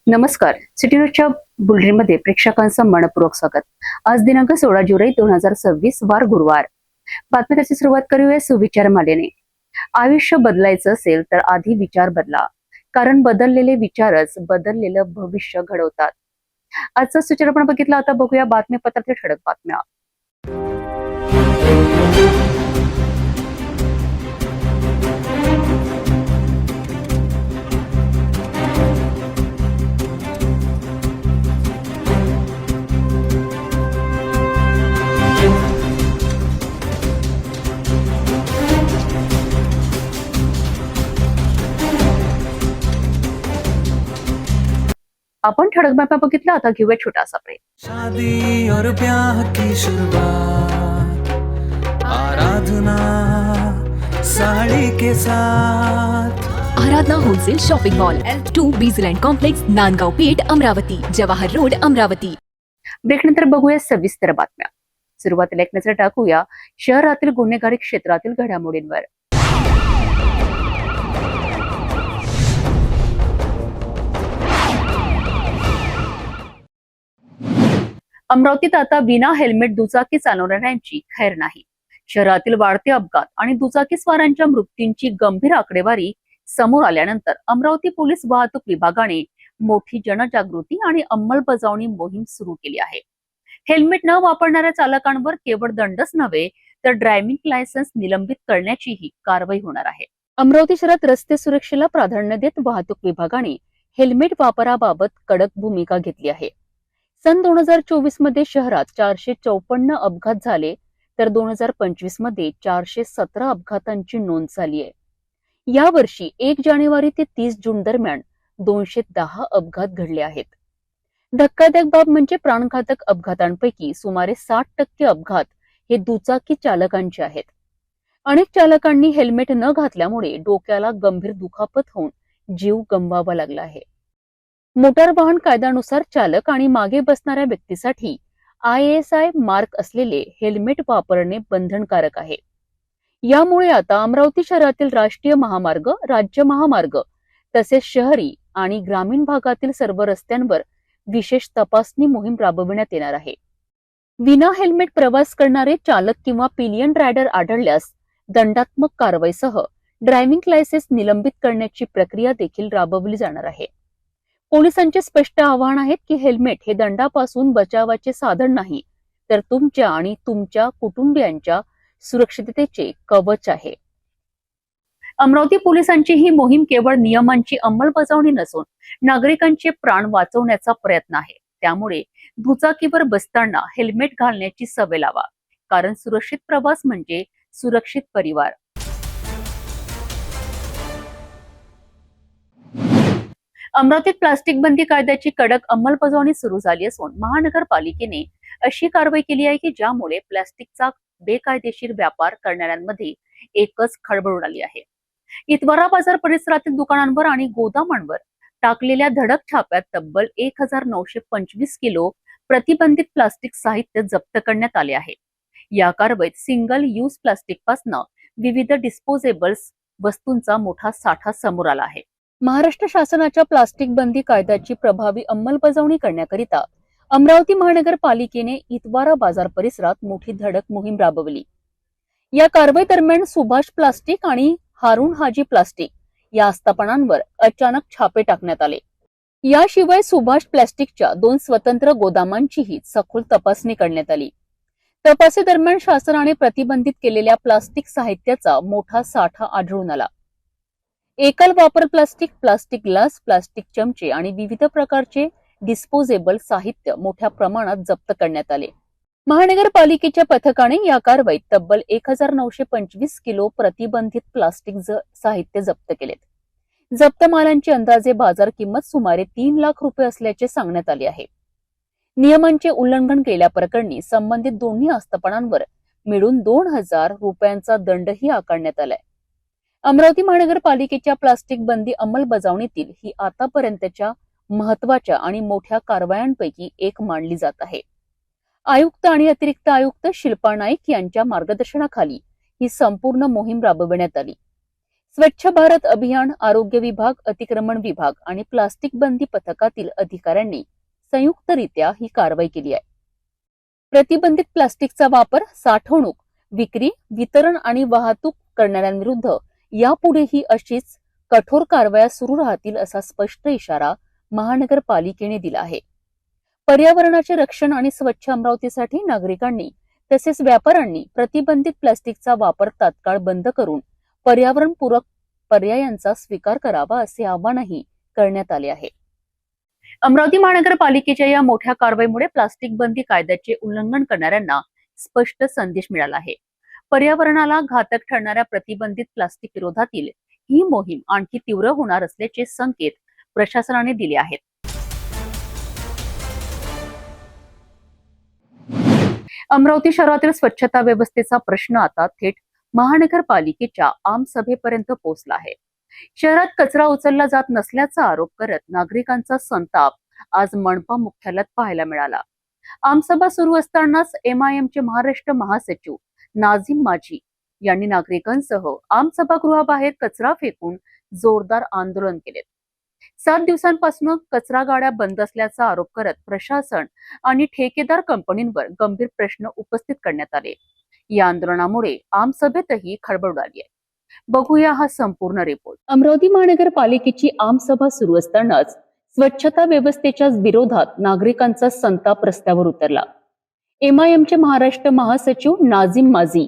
नमस्कार. सिटी न्यूजच्या बुलेटिनमध्ये प्रेक्षकांचं मनपूर्वक स्वागत. आज दिनांक 16 जुलै 2026 वार गुरुवार. बातमीची सुरुवात करूया सुविचार मालेने. आयुष्य बदलायचं असेल तर आधी विचार बदला, कारण बदललेले विचारच बदललेलं भविष्य घडवतात. आजचा सुविचार आपण बघितला. आता बघूया बातमीपत्रातील ठळक बातम्या. आपण ठळक बातम्या बघितल्या. आता घेऊया छोटासा ब्रेक. शादी और ब्याह की शुरुआत, आराधना साड़ी के साथ. Aradhana wholesale shopping mall, L2 बीझलँड कॉम्प्लेक्स, नांदगाव पेठ, अमरावती, जवाहर रोड, अमरावती. ब्रेकनंतर बघूया सविस्तर बातम्या. सुरुवातीला एक नजर टाकूया शहरातील गुन्हेगारी क्षेत्रातील घडामोडींवर. अमरावतीत आता विना हेल्मेट दुचाकी चालवणाऱ्यांची खैर नाही. शहरातील वाढते अपघात आणि दुचाकी स्वारांच्या मृत्यूंची गंभीर आकडेवारी समोर आल्यानंतर अमरावती पोलीस वाहतूक विभागाने मोठी जनजागृती आणि अंमलबजावणी मोहीम सुरू केली आहे. हेल्मेट न वापरणाऱ्या चालकांवर केवळ दंडच नव्हे तर ड्रायव्हिंग लायसन्स निलंबित करण्याचीही कारवाई होणार आहे. अमरावती शहरात रस्ते सुरक्षेला प्राधान्य देत वाहतूक विभागाने हेल्मेट वापराबाबत कडक भूमिका घेतली आहे. सन 2024 मध्ये शहरात 454 अपघात झाले तर 2025 मध्ये 417 अपघातांची नोंद झाली आहे. यावर्षी 1 जानेवारी ते 30 जून दरम्यान 210 अपघात घडले आहेत. धक्कादायक बाब म्हणजे प्राणघातक अपघातांपैकी सुमारे 60% अपघात हे दुचाकी चालकांचे आहेत. अनेक चालकांनी हेल्मेट न घातल्यामुळे डोक्याला गंभीर दुखापत होऊन जीव गमवावा लागला आहे. मोटार वाहन कायद्यानुसार चालक आणि मागे बसणाऱ्या व्यक्तीसाठी ISI मार्क असलेले हेल्मेट वापरणे बंधनकारक आहे. यामुळे आता अमरावती शहरातील राष्ट्रीय महामार्ग, राज्य महामार्ग तसेच शहरी आणि ग्रामीण भागातील सर्व रस्त्यांवर विशेष तपासणी मोहीम राबविण्यात येणार आहे. विना हेल्मेट प्रवास करणारे चालक किंवा पिलियन रायडर आढळल्यास दंडात्मक कारवाईसह ड्रायव्हिंग लायसन्स निलंबित करण्याची प्रक्रिया देखील राबवली जाणार आहे. पोलिसांचे स्पष्ट आवाहन आहे की हेल्मेट हे दंडापासून बचावाचे साधन नाही तर तुमच्या आणि तुमच्या कुटुंबियांच्या सुरक्षिततेचे कवच आहे. अमरावती पोलिसांची ही मोहीम केवळ नियमांची अंमलबजावणी नसून नागरिकांचे प्राण वाचवण्याचा प्रयत्न आहे. त्यामुळे दुचाकीवर बसताना हेल्मेट घालण्याची सवय लावा, कारण सुरक्षित प्रवास म्हणजे सुरक्षित परिवार. अमरावतीत प्लास्टिक बंदी कायद्याची कडक अंमलबजावणी सुरू झाली असून महानगरपालिकेने अशी कारवाई केली आहे की ज्यामुळे प्लास्टिकचा बेकायदेशीर व्यापार करणाऱ्यांमध्ये एकच खळबळ उडाली आहे. इतवारा बाजार परिसरातील दुकानांवर आणि गोदामांवर टाकलेल्या धडक छाप्यात तब्बल 1925 किलो प्रतिबंधित प्लास्टिक साहित्य जप्त करण्यात आले आहे. या कारवाईत सिंगल यूज प्लास्टिक पासून विविध डिस्पोजेबल्स वस्तूंचा मोठा साठा समोर आला आहे. महाराष्ट्र शासनाच्या प्लास्टिक बंदी कायद्याची प्रभावी अंमलबजावणी करण्याकरिता अमरावती महानगरपालिकेने इतवारा बाजार परिसरात मोठी धडक मोहीम राबवली. या कारवाई दरम्यान सुभाष प्लास्टिक आणि हारून हाजी प्लास्टिक या आस्थापनांवर अचानक छापे टाकण्यात आले. याशिवाय सुभाष प्लास्टिकच्या 2 स्वतंत्र गोदामांचीही सखोल तपासणी करण्यात आली. तपासी दरम्यान शासनाने प्रतिबंधित केलेल्या प्लास्टिक साहित्याचा मोठा साठा आढळून आला. एकल वापर प्लास्टिक, प्लास्टिक ग्लास, प्लास्टिक चमचे आणि विविध प्रकारचे डिस्पोजेबल साहित्य मोठ्या प्रमाणात जप्त करण्यात आले. महानगरपालिकेच्या पथकाने या कारवाईत तब्बल 1925 किलो प्रतिबंधित प्लास्टिक साहित्य जप्त केलेत. जप्त मालांची अंदाजे बाजार किंमत सुमारे 3 लाख रुपये असल्याचे सांगण्यात आले आहे. नियमांचे उल्लंघन केल्याप्रकरणी संबंधित दोन्ही आस्थापनांवर मिळून 2000 रुपयांचा दंडही आकारण्यात आलाय. अमरावती महानगरपालिकेच्या प्लास्टिक बंदी अंमलबजावणीतील ही आतापर्यंतच्या महत्वाच्या आणि मोठ्या कारवायांपैकी एक मानली जात आहे. आयुक्त आणि अतिरिक्त आयुक्त शिल्पा नाईक यांच्या मार्गदर्शनाखाली ही संपूर्ण मोहीम राबविण्यात आली. स्वच्छ भारत अभियान, आरोग्य विभाग, अतिक्रमण विभाग आणि प्लास्टिक बंदी पथकातील अधिकाऱ्यांनी संयुक्तरित्या ही कारवाई केली आहे. प्रतिबंधित प्लास्टिकचा वापर, साठवणूक, विक्री, वितरण आणि वाहतूक करणाऱ्यांविरुद्ध यापुढेही अशीच कठोर कारवाया सुरू राहतील असा स्पष्ट इशारा महानगरपालिकेने दिला आहे. पर्यावरणाचे रक्षण आणि स्वच्छ अमरावतीसाठी नागरिकांनी तसेच व्यापाऱ्यांनी प्रतिबंधित प्लास्टिकचा वापर तात्काळ बंद करून पर्यावरणपूरक पर्यायांचा स्वीकार करावा असे आवाहनही करण्यात आले आहे. अमरावती महानगरपालिकेच्या या मोठ्या कारवाईमुळे प्लास्टिक बंदी कायद्याचे उल्लंघन करणाऱ्यांना स्पष्ट संदेश मिळाला आहे. पर्यावरणाला घातक ठरणाऱ्या प्रतिबंधित प्लास्टिक विरोधातील ही मोहीम आणखी तीव्र होणार असल्याचे संकेत प्रशासनाने दिले आहेत. अमरावती शहरातील स्वच्छता व्यवस्थेचा प्रश्न आता थेट महानगरपालिकेच्या आमसभेपर्यंत पोहोचला आहे. शहरात कचरा उचलला जात नसल्याचा आरोप करत नागरिकांचा संताप आज मनपा मुख्यालयात पाहायला मिळाला. आमसभा सुरू असतानाच MIMचे महाराष्ट्र महासचिव नाझीम माझी यांनी नागरिकांसह आमसभागृहाबाहेर कचरा फेकून जोरदार आंदोलन केले. 7 दिवसांपासून कचरा गाड्या बंद असल्याचा आरोप करत प्रशासन आणि ठेकेदार कंपनींवर गंभीर प्रश्न उपस्थित करण्यात आले. या आंदोलनामुळे आमसभेतही खळबळ उडाली आहे. बघूया हा संपूर्ण रिपोर्ट. अमरावती महानगरपालिकेची आमसभा सुरू असतानाच स्वच्छता व्यवस्थेच्या विरोधात नागरिकांचा संताप रस्त्यावर उतरला. MIMचे महाराष्ट्र महासचिव नाझीम माझी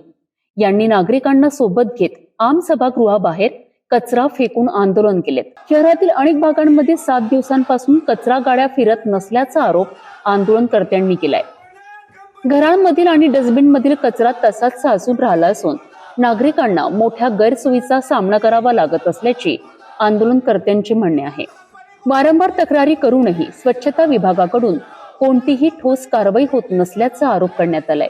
यांनी नागरिकांना सोबत घेत आमसभागृहाबाहेर कचरा फेकून आंदोलन केले. शहरातील अनेक भागांमध्ये 7 दिवसांपासून कचरा गाड्या फिरत नसल्याचा आरोप आंदोलनकर्त्यांनी केलाय. घरांमधील आणि डस्टबिनमधील कचरा तसाच साचून राहिला असून नागरिकांना मोठ्या गैरसोयीचा सामना करावा लागत असल्याचे आंदोलनकर्त्यांचे म्हणणे आहे. वारंवार तक्रारी करूनही स्वच्छता विभागाकडून कोणतीही ठोस कारवाई होत नसल्याचा आरोप करण्यात आलाय.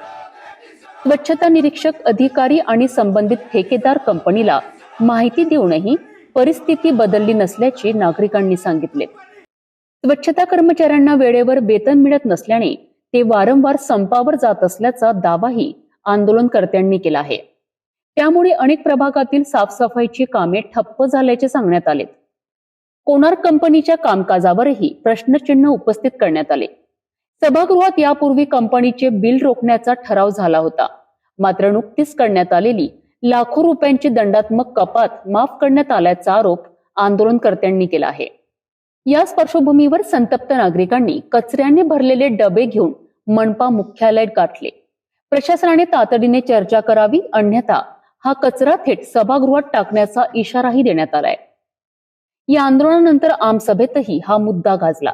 स्वच्छता निरीक्षक अधिकारी आणि संबंधित ठेकेदार कंपनीला माहिती देऊनही परिस्थिती बदलली नसल्याचे नागरिकांनी सांगितले. स्वच्छता कर्मचाऱ्यांना वेळेवर वेतन मिळत नसल्याने ते वारंवार संपावर जात असल्याचा दावाही आंदोलनकर्त्यांनी केला आहे. त्यामुळे अनेक प्रभागातील साफसफाईची कामे ठप्प झाल्याचे सांगण्यात आले. कोणार्क कंपनीच्या कामकाजावरही प्रश्नचिन्ह उपस्थित करण्यात आले. सभागृहात यापूर्वी कंपनीचे बिल रोखण्याचा ठराव झाला होता. मात्र नुकतीच करण्यात आलेली लाखो रुपयांची दंडात्मक कपात माफ करण्यात आल्याचा आरोप आंदोलनकर्त्यांनी केला आहे. या पार्श्वभूमीवर संतप्त नागरिकांनी कचऱ्याने भरलेले डबे घेऊन मनपा मुख्यालय गाठले. प्रशासनाने तातडीने चर्चा करावी, अन्यथा हा कचरा थेट सभागृहात टाकण्याचा इशाराही देण्यात आलाय. या आंदोलनानंतर आमसभेतही हा मुद्दा गाजला.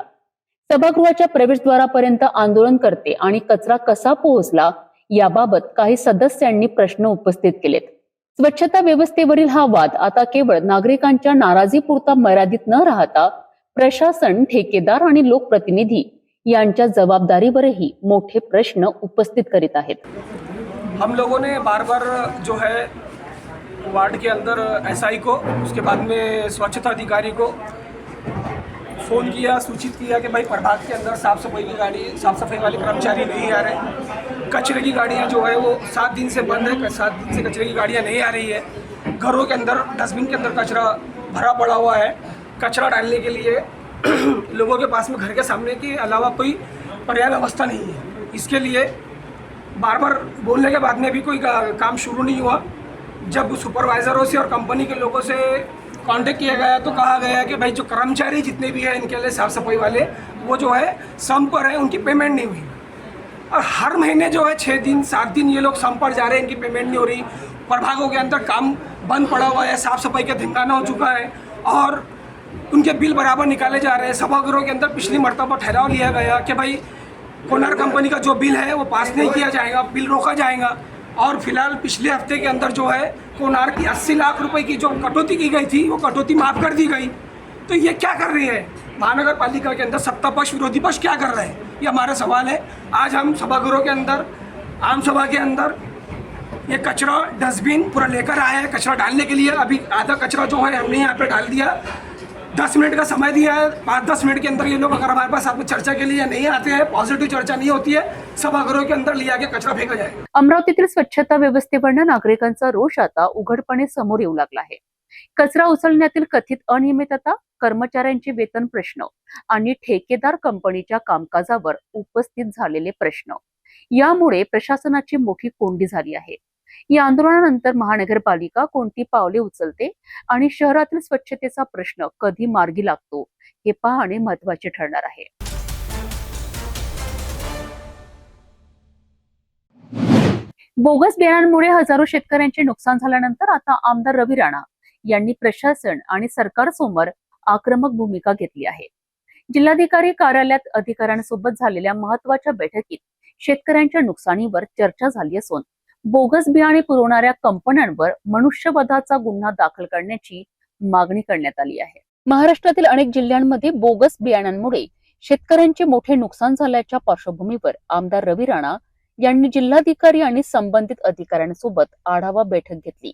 सभागृहाच्या प्रवेशद्वारापर्यंत आंदोलनकर्ते आणि कचरा कसा पोहोचला याबाबत काही सदस्यांनी प्रश्न उपस्थित केलेत. स्वच्छता व्यवस्थेवरील हा वाद आता केवळ नागरिकांच्या नाराजीपुरता मर्यादित न राहता प्रशासन, ठेकेदार आणि लोकप्रतिनिधी यांच्या जबाबदारीवरही मोठे प्रश्न उपस्थित करीत आहेत. हम लोगों ने बार बार जो है वार्ड के अंदर SI को, उसके बाद में स्वच्छता अधिकारी को फ़ोन किया, सूचित किया कि भाई प्रभाग के अंदर साफ़ सफाई वाले कर्मचारी नहीं आ रहे। कचरे की गाड़ियाँ जो है वो 7 दिन से बंद है, 7 दिन से कचरे की गाड़ियाँ नहीं आ रही है। घरों के अंदर डस्टबिन के अंदर कचरा भरा पड़ा हुआ है। कचरा डालने के लिए लोगों के पास में घर के सामने के अलावा कोई पर्याप्त व्यवस्था नहीं है। इसके लिए बार बार बोलने के बाद में भी कोई काम शुरू नहीं हुआ। जब सुपरवाइज़रों से और कंपनी के लोगों से कांटेक्ट किया गया तो कहा गया कि भाई जो कर्मचारी जितने भी हैं इनके लिए साफ़ सफाई वाले वो जो है सम पर है, उनकी पेमेंट नहीं हुई। और हर महीने जो है 6 दिन 7 दिन ये लोग सम पर जा रहे हैं, इनकी पेमेंट नहीं हो रही। प्रभागों के अंदर काम बंद पड़ा हुआ है, साफ़ सफाई का धिंगाना हो चुका है और उनके बिल बराबर निकाले जा रहे हैं। सभागृहों के अंदर पिछली मरतबा ठहराव लिया गया कि भाई कोणार्क कंपनी का जो बिल है वो पास नहीं किया जाएगा, बिल रोका जाएगा। और फिलहाल पिछले हफ्ते के अंदर जो है कोणार्क की 80 लाख रुपए की जो कटौती की गई थी वो कटौती माफ़ कर दी गई। तो ये क्या कर रही है महानगर पालिका के अंदर? सत्ता पक्ष विरोधी पक्ष क्या कर रहे हैं, ये हमारा सवाल है। आज हम सभागृहों के अंदर आम सभा के अंदर ये कचरा डस्टबिन पूरा लेकर आए हैं कचरा डालने के लिए। अभी आधा कचरा जो है हमने यहाँ पे डाल दिया। 10 मिनट का समय दिया है। 5-10 मिनट के अंदर ये लोग अगर हमारे पास आपको चर्चा के लिए नहीं आते हैं, पॉझिटिव्ह चर्चा नहीं होती है, सभागृह के अंदर लिया के कचरा फेका जाएगा। अमरावतीतील स्वच्छता व्यवस्थेवरनं नागरिकांचा रोष आता उघडपणे समोर येऊ लागला आहे. कचरा उचलण्यातील कथित अनियमितता, कर्मचाऱ्यांचे वेतन प्रश्न आणि ठेकेदार कंपनीच्या कामकाजावर उपस्थित झालेले प्रश्न यामुळे प्रशासनाची मोठी कोंडी झाली आहे. या आंदोलनानंतर महानगरपालिका कोणती पावले उचलते आणि शहरातील स्वच्छतेचा प्रश्न कधी मार्गी लागतो हे पाहणे महत्त्वाचे ठरणार आहे. बोगस बियाणांमुळे हजारो शेतकऱ्यांचे नुकसान झाल्यानंतर आता आमदार रवी राणा यांनी प्रशासन आणि सरकारसमोर आक्रमक भूमिका घेतली आहे. जिल्हाधिकारी कार्यालयात अधिकाऱ्यांसोबत झालेल्या महत्त्वाच्या बैठकीत शेतकऱ्यांच्या नुकसानीवर चर्चा झाली असून बोगस बियाणे पुरवणाऱ्या कंपन्यांवर मनुष्यवधाचा गुन्हा दाखल करण्याची मागणी करण्यात आली आहे. महाराष्ट्रातील अनेक जिल्ह्यांमध्ये बोगस बियाणांमुळे शेतकऱ्यांचे मोठे नुकसान झाल्याच्या पार्श्वभूमीवर आमदार रवी राणा यांनी जिल्हाधिकारी आणि संबंधित अधिकाऱ्यांसोबत आढावा बैठक घेतली.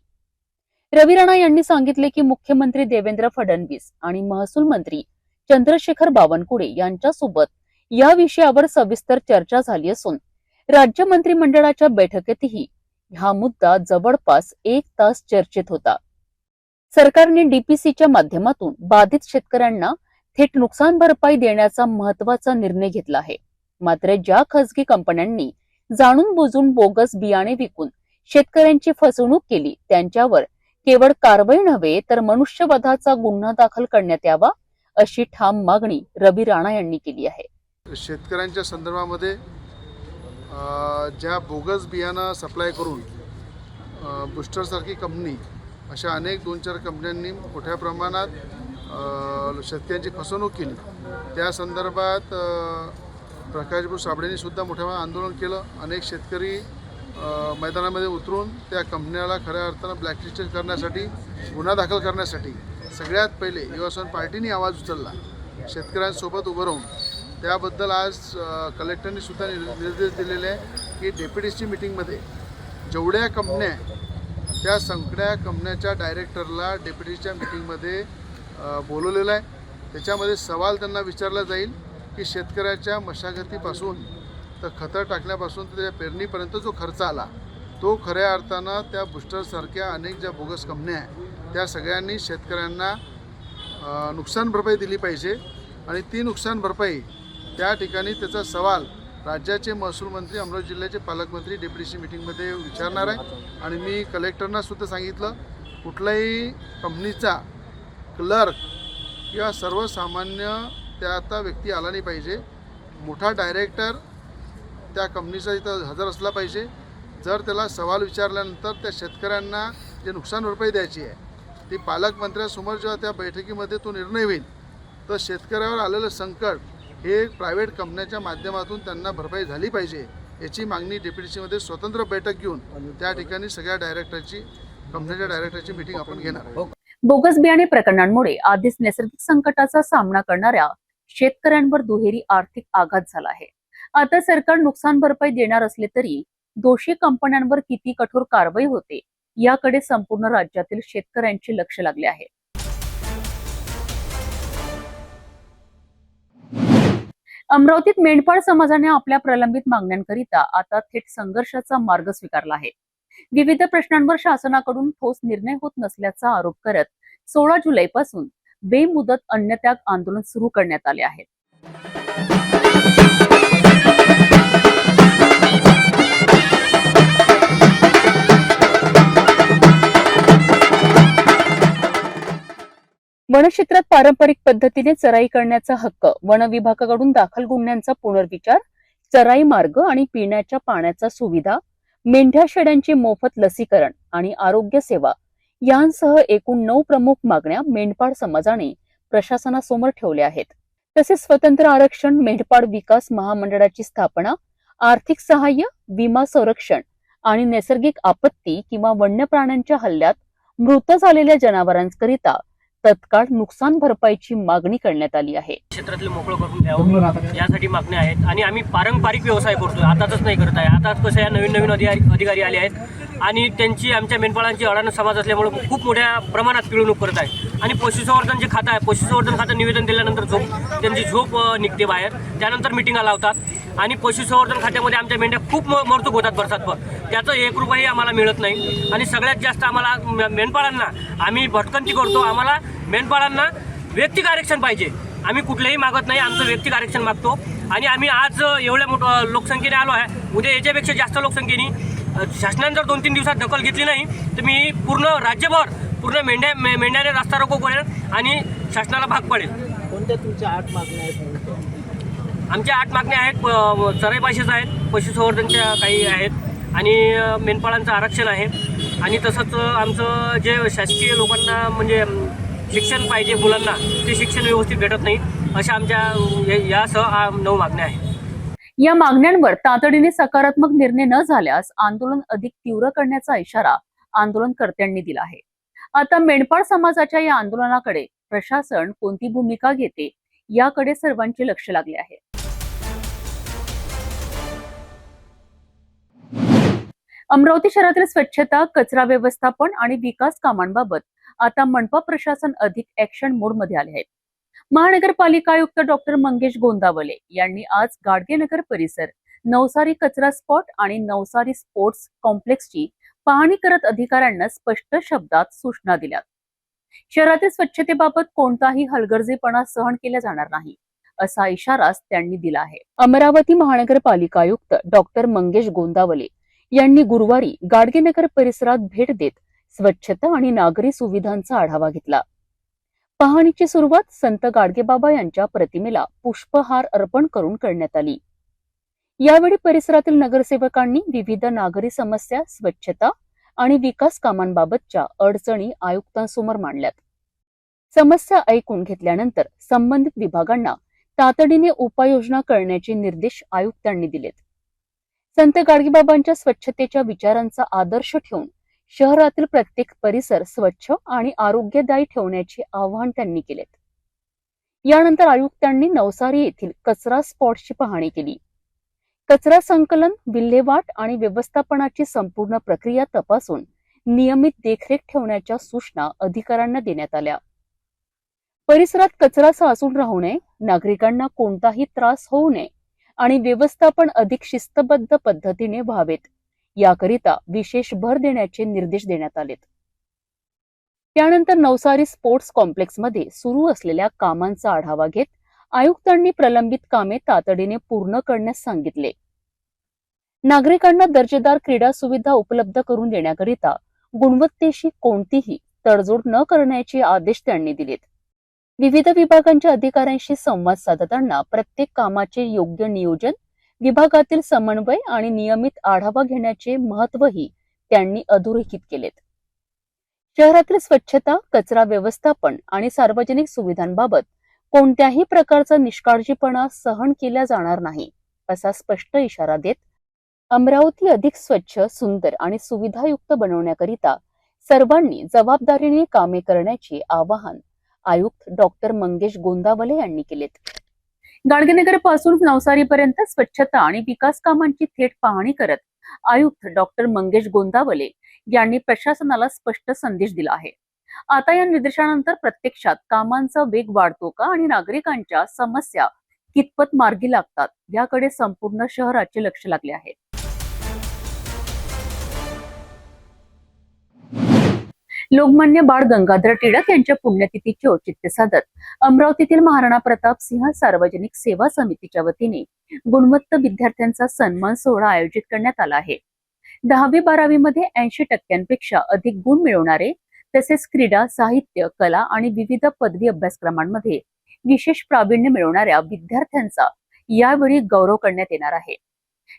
रवी राणा यांनी सांगितले की मुख्यमंत्री देवेंद्र फडणवीस आणि महसूल मंत्री चंद्रशेखर बावनकुळे यांच्यासोबत या विषयावर सविस्तर चर्चा झाली असून राज्य मंत्रिमंडळाच्या बैठकीतही हा मुद्दा जवळपास 1 तास चर्चेत होता. सरकारने डीपीसीच्या माध्यमातून बाधित शेतकऱ्यांना थेट नुकसान भरपाई देण्याचा महत्त्वाचा निर्णय घेतला आहे. मात्र ज्या खासगी कंपन्यांनी जाणून बुजून बोगस बियाणे विकून शेतकऱ्यांची फसवणूक केली त्यांच्यावर केवळ कारवाई नव्हे तर मनुष्यवधाचा गुन्हा दाखल करण्यात यावा अशी ठाम मागणी रवी राणा यांनी केली आहे. शेतकऱ्यांच्या संदर्भामध्ये ज्या बोगस बियाणं सप्लाय करून बुस्टरसारखी कंपनी अशा अनेक 2-4 कंपन्यांनी मोठ्या प्रमाणात शेतकऱ्यांची फसवणूक केली, त्या संदर्भात प्रकाशभाऊ साबळेंनी सुद्धा मोठ्या आंदोलन केलं. अनेक शेतकरी मैदानामध्ये उतरून त्या कंपन्याला खऱ्या अर्थानं ब्लॅकलिस्ट करण्यासाठी, गुन्हा दाखल करण्यासाठी सगळ्यात पहिले युवा पार्टीने आवाज उचलला. शेतकऱ्यांसोबत उभं राहून त्याबद्दल आज कलेक्टरनी सुद्धा निर्देश दिलेले आहे की डेप्युटीची मीटिंगमध्ये जेवढ्या कंपन्या त्या सगळ्या कंपन्याच्या डायरेक्टरला डेप्युटीच्या मीटिंगमध्ये बोलवलेलं आहे. त्याच्यामध्ये सवाल त्यांना विचारला जाईल की शेतकऱ्याच्या मशागतीपासून तर खतं टाकण्यापासून तर त्याच्या पेरणीपर्यंत जो खर्च आला तो खऱ्या अर्थानं त्या बुस्टरसारख्या अनेक ज्या बोगस कंपन्या आहेत त्या सगळ्यांनी शेतकऱ्यांना नुकसान भरपाई दिली पाहिजे आणि ती नुकसान भरपाई त्या ठिकाणी त्याचा सवाल राज्याचे महसूल मंत्री, अमरावती जिल्ह्याचे पालकमंत्री डेप्युटीची मीटिंगमध्ये विचारणार आहे. आणि मी कलेक्टरना सुद्धा सांगितलं कुठल्याही कंपनीचा क्लर्क किंवा सर्वसामान्य त्या व्यक्ती आला नाही पाहिजे. मोठा डायरेक्टर त्या कंपनीचा इथं हजर असला पाहिजे. जर त्याला सवाल विचारल्यानंतर त्या शेतकऱ्यांना जे नुकसान भरपाई द्यायची आहे ती पालकमंत्र्यांसमोर जेव्हा त्या बैठकीमध्ये तो निर्णय होईल तर शेतकऱ्यावर आलेलं संकट हे प्रायव्हेट कंपन्याच्या माध्यमातून त्यांना भरपाई झाली पाहिजे याची मागणी डेप्युटीसीमध्ये स्वतंत्र बैठक घेऊन त्या ठिकाणी सगळ्या कंपन्याच्या डायरेक्टरची मीटिंग आपण घेणार आहे. बोगस बियाणे प्रकरणांमुळे आधीच नैसर्गिक संकटाचा सामना करणाऱ्या शेतकऱ्यांवर दुहेरी आर्थिक आघात झाला आहे. आता सरकार नुकसान भरपाई देणार असले तरी दोषी कंपन्यांवर किती कठोर कारवाई होते याकडे संपूर्ण राज्यातील शेतकऱ्यांचे लक्ष लागले आहे. अमरावतीत मेंढपाळ समाजाने आपल्या प्रलंबित मागण्यांकरिता आता थेट संघर्षाचा मार्ग स्वीकारला आहे. विविध प्रश्नांवर शासनाकडून ठोस निर्णय होत नसल्याचा आरोप करत 16 जुलैपासून बेमुदत अन्नत्याग आंदोलन सुरू करण्यात आले आहे. वनक्षेत्रात पारंपरिक पद्धतीने चराई करण्याचा हक्क, वन विभागाकडून दाखल गुन्ह्यांचा पुनर्विचार, चराई मार्ग आणि पिण्याच्या पाण्याचा सुविधा, मेंढ्या शेळ्यांचे मोफत लसीकरण आणि आरोग्य सेवा यांसह एकूण 9 प्रमुख मागण्या मेंढपाळ समाजाने प्रशासनासमोर ठेवल्या आहेत. तसेच स्वतंत्र आरक्षण, मेंढपाळ विकास महामंडळाची स्थापना, आर्थिक सहाय्य, विमा संरक्षण आणि नैसर्गिक आपत्ती किंवा वन्य प्राण्यांच्या हल्ल्यात मृत झालेल्या जनावरांकरिता तत्काळ नुकसान भरपाईची मागणी करण्यात आली आहे. क्षेत्रातले मोकळं करून द्यावं यासाठी मागण्या आहेत. आणि आम्ही पारंपरिक व्यवसाय करतोय, आताच नाही करत आहे. आता कसं आहे, नवीन अधिकारी आले आहेत आणि त्यांची आमच्या मेंढपाळांची अडाण समाज असल्यामुळे खूप मोठ्या प्रमाणात पिळवणूक करत आहे. आणि पशुसंवर्धन जे खातं आहे, पशुसंवर्धन खातं निवेदन दिल्यानंतर त्यांची झोप निघते बाहेर, त्यानंतर मिटिंगा लावतात आणि पशुसंवर्धन खात्यामध्ये आमच्या मेंढ्या खूप मरतूक होतात बरसात, त्याचं 1 रुपयाही आम्हाला मिळत नाही. आणि सगळ्यात जास्त आम्हाला मेंढपाळांना आम्ही भटकंती करतो. आम्हाला मेंढपाळांना व्यक्तिगत आरक्षण पाहिजे. आम्ही कुठलंही मागत नाही, आमचं व्यक्तिगत आरक्षण मागतो. आणि आम्ही आज एवढ्या मोठ्या लोकसंख्येने आलो आहे, उद्या याच्यापेक्षा जास्त लोकसंख्येने शासनाने जर 2-3 दिवसात दखल घेतली नाही तर मी पूर्ण राज्यभर पूर्ण मेंढ्याने रस्ता रोको करेल आणि शासनाला भाग पडेल. कोणत्या तुमच्या 8 मागण्या आहेत? आमच्या 8 मागण्या आहेत. चराई पाशीचं आहेत, पशुसंवर्धनच्या काही आहेत आणि मेंढपाळांचं आरक्षण आहे. आणि तसंच आमचं जे शासकीय लोकांना म्हणजे शिक्षण पाहिजे मुलांना, ते शिक्षण व्यवस्थित भेटत नाही. अशा आमच्या यासह 9 मागण्या आहेत. या मागण्यांवर तातडीने सकारात्मक निर्णय न झाल्यास आंदोलन अधिक तीव्र करण्याचा इशारा आंदोलनकर्त्यांनी दिला आहे. आता मेंढपाळ समाजाच्या या आंदोलनाकडे प्रशासन कोणती भूमिका घेते याकडे सर्वांचे लक्ष लागले आहे. अमरावती शहरातील स्वच्छता, कचरा व्यवस्थापन आणि विकास कामांबाबत आता मनपा प्रशासन अधिक ऍक्शन मोडमध्ये आले आहे. महानगरपालिका आयुक्त डॉक्टर मंगेश गोंदावले यांनी आज गाडगेनगर परिसर, नवसारी कचरा स्पॉट आणि नवसारी स्पोर्ट्स कॉम्प्लेक्सची पाहणी करत अधिकाऱ्यांना स्पष्ट शब्दात सूचना दिल्या. शहरातील स्वच्छतेबाबत कोणताही हलगर्जीपणा सहन केला जाणार नाही असा इशारा त्यांनी दिला आहे. अमरावती महानगरपालिका आयुक्त डॉक्टर मंगेश गोंदावले यांनी गुरुवारी गाडगेनगर परिसरात भेट देत स्वच्छता आणि नागरी सुविधांचा आढावा घेतला. पाहणीची सुरुवात संत गाडगेबाबा यांच्या प्रतिमेला पुष्पहार अर्पण करून करण्यात आली. यावेळी परिसरातील नगरसेवकांनी विविध नागरी समस्या, स्वच्छता आणि विकास कामांबाबतच्या अडचणी आयुक्तांसमोर मांडल्यात. समस्या ऐकून घेतल्यानंतर संबंधित विभागांना तातडीने उपाययोजना करण्याचे निर्देश आयुक्तांनी दिलेत. संत गाडगेबाबांच्या स्वच्छतेच्या विचारांचा आदर्श ठेवून शहरातील प्रत्येक परिसर स्वच्छ आणि आरोग्यदायी ठेवण्याचे आवाहन त्यांनी केलेत. यानंतर आयुक्तांनी नवसारी येथील कचरा स्पॉटची पाहणी केली. कचरा संकलन, विल्हेवाट आणि व्यवस्थापनाची संपूर्ण प्रक्रिया तपासून नियमित देखरेख ठेवण्याच्या सूचना अधिकाऱ्यांना देण्यात आल्या. परिसरात कचरा साचून राहू नये, नागरिकांना कोणताही त्रास होऊ नये आणि व्यवस्थापन अधिक शिस्तबद्ध पद्धतीने व्हावेत याकरिता विशेष भर देण्याचे निर्देश देण्यात आलेत. त्यानंतर नवसारी स्पोर्ट्स कॉम्प्लेक्समध्ये सुरू असलेल्या कामांचा आढावा घेत आयुक्तांनी प्रलंबित कामे तातडीने पूर्ण करण्यास सांगितले. नागरिकांना दर्जेदार क्रीडा सुविधा उपलब्ध करून देण्याकरिता गुणवत्तेशी कोणतीही तडजोड न करण्याचे आदेश त्यांनी दिलेत. विविध विभागांच्या अधिकाऱ्यांशी संवाद साधताना प्रत्येक कामाचे योग्य नियोजन, विभागातील समन्वय आणि नियमित आढावा घेण्याचे महत्त्वही त्यांनी अधोरेखित केलेत. शहरातील स्वच्छता, कचरा व्यवस्थापन आणि सार्वजनिक सुविधांबाबत कोणत्याही प्रकारचा निष्काळजीपणा सहन केला जाणार नाही असा स्पष्ट इशारा देत अमरावती अधिक स्वच्छ, सुंदर आणि सुविधायुक्त बनवण्याकरिता सर्वांनी जबाबदारीने कामे करण्याचे आवाहन आयुक्त डॉक्टर मंगेश गोंदावले यांनी केलेत. गाडगेनगर पासून नवसारीपर्यंत स्वच्छता आणि विकास कामांची थेट पाहणी करत आयुक्त डॉक्टर मंगेश गोंदावले यांनी प्रशासनाला स्पष्ट संदेश दिला आहे. आता या निर्देशानंतर प्रत्यक्षात कामांचा वेग वाढतो का आणि नागरिकांच्या समस्या कितपत मार्गी लागतात याकडे संपूर्ण शहराचे लक्ष लागले आहे. लोकमान्य बाळ गंगाधर टिळक यांच्या पुण्यतिथीचे औचित्य साधत अमरावतीतील महाराणा प्रताप सिंह सार्वजनिक सेवा समितीच्या वतीने गुणवत्ता विद्यार्थ्यांचा सन्मान सोहळा आयोजित करण्यात आला आहे. 10वी-12वी मध्ये 80% अधिक गुण मिळवणारे तसेच क्रीडा, साहित्य, कला आणि विविध पदवी अभ्यासक्रमांमध्ये विशेष प्रावीण्य मिळवणाऱ्या विद्यार्थ्यांचा यावेळी गौरव करण्यात येणार आहे.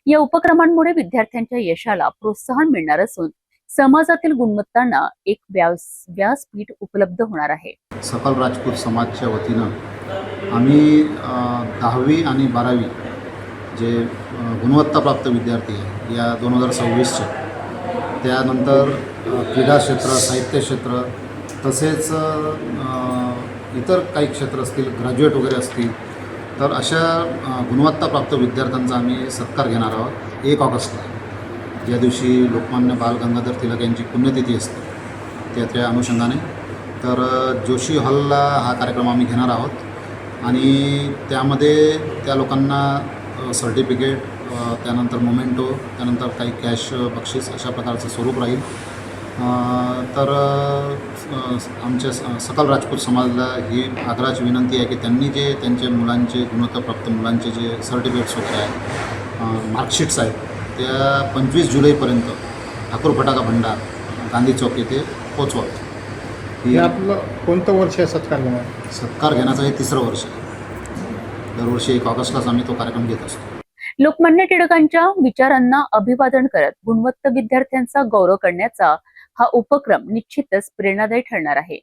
या उपक्रमांमुळे विद्यार्थ्यांच्या यशाला प्रोत्साहन मिळणार असून समाजातील गुणवत्तांना एक व्यासपीठ उपलब्ध होणार आहे. सकल राजपूत समाजच्या वतीनं आम्ही 10वी आणि 12वी जे गुणवत्ताप्राप्त विद्यार्थी आहे या 2026चे, त्यानंतर क्रीडा क्षेत्र, साहित्य क्षेत्र तसेच इतर काही क्षेत्र असतील, ग्रॅज्युएट वगैरे असतील, तर अशा गुणवत्ताप्राप्त विद्यार्थ्यांचा आम्ही सत्कार घेणार आहोत 1 ऑगस्टला, ज्या दिवशी लोकमान्य बाळ गंगाधर टिळक यांची पुण्यतिथी असते त्या अनुषंगाने. तर जोशी हॉलला हा कार्यक्रम आम्ही घेणार आहोत आणि त्यामध्ये त्या लोकांना सर्टिफिकेट, त्यानंतर मोमेंटो, त्यानंतर काही कॅश बक्षीस अशा प्रकारचं स्वरूप राहील. आमच्या सकल राजपूत समाजाला ही आग्रहाची विनंती आहे की त्यांनी जे त्यांच्या मुलांचे गुणवत्ताप्राप्त मुलांचे जे सर्टिफिकेट्स वगैरे आहेत, मार्कशीट्स आहेत, त्या 25 जुलैपर्यंत ठाकूर फटाका भंडार गांधी चौक येथे पोचवावे. हे आपलं कोणतं वर्ष आहे सत्कार घेणार? सत्कार घेण्याचं हे 3रं वर्ष आहे. दरवर्षी 1 ऑगस्टलाच आम्ही तो कार्यक्रम घेत असतो. लोकमान्य टिळकांच्या विचारांना अभिवादन करत गुणवत्ता विद्यार्थ्यांचा गौरव करण्याचा हा उपक्रम निश्चितच प्रेरणादायी ठरणार आहे.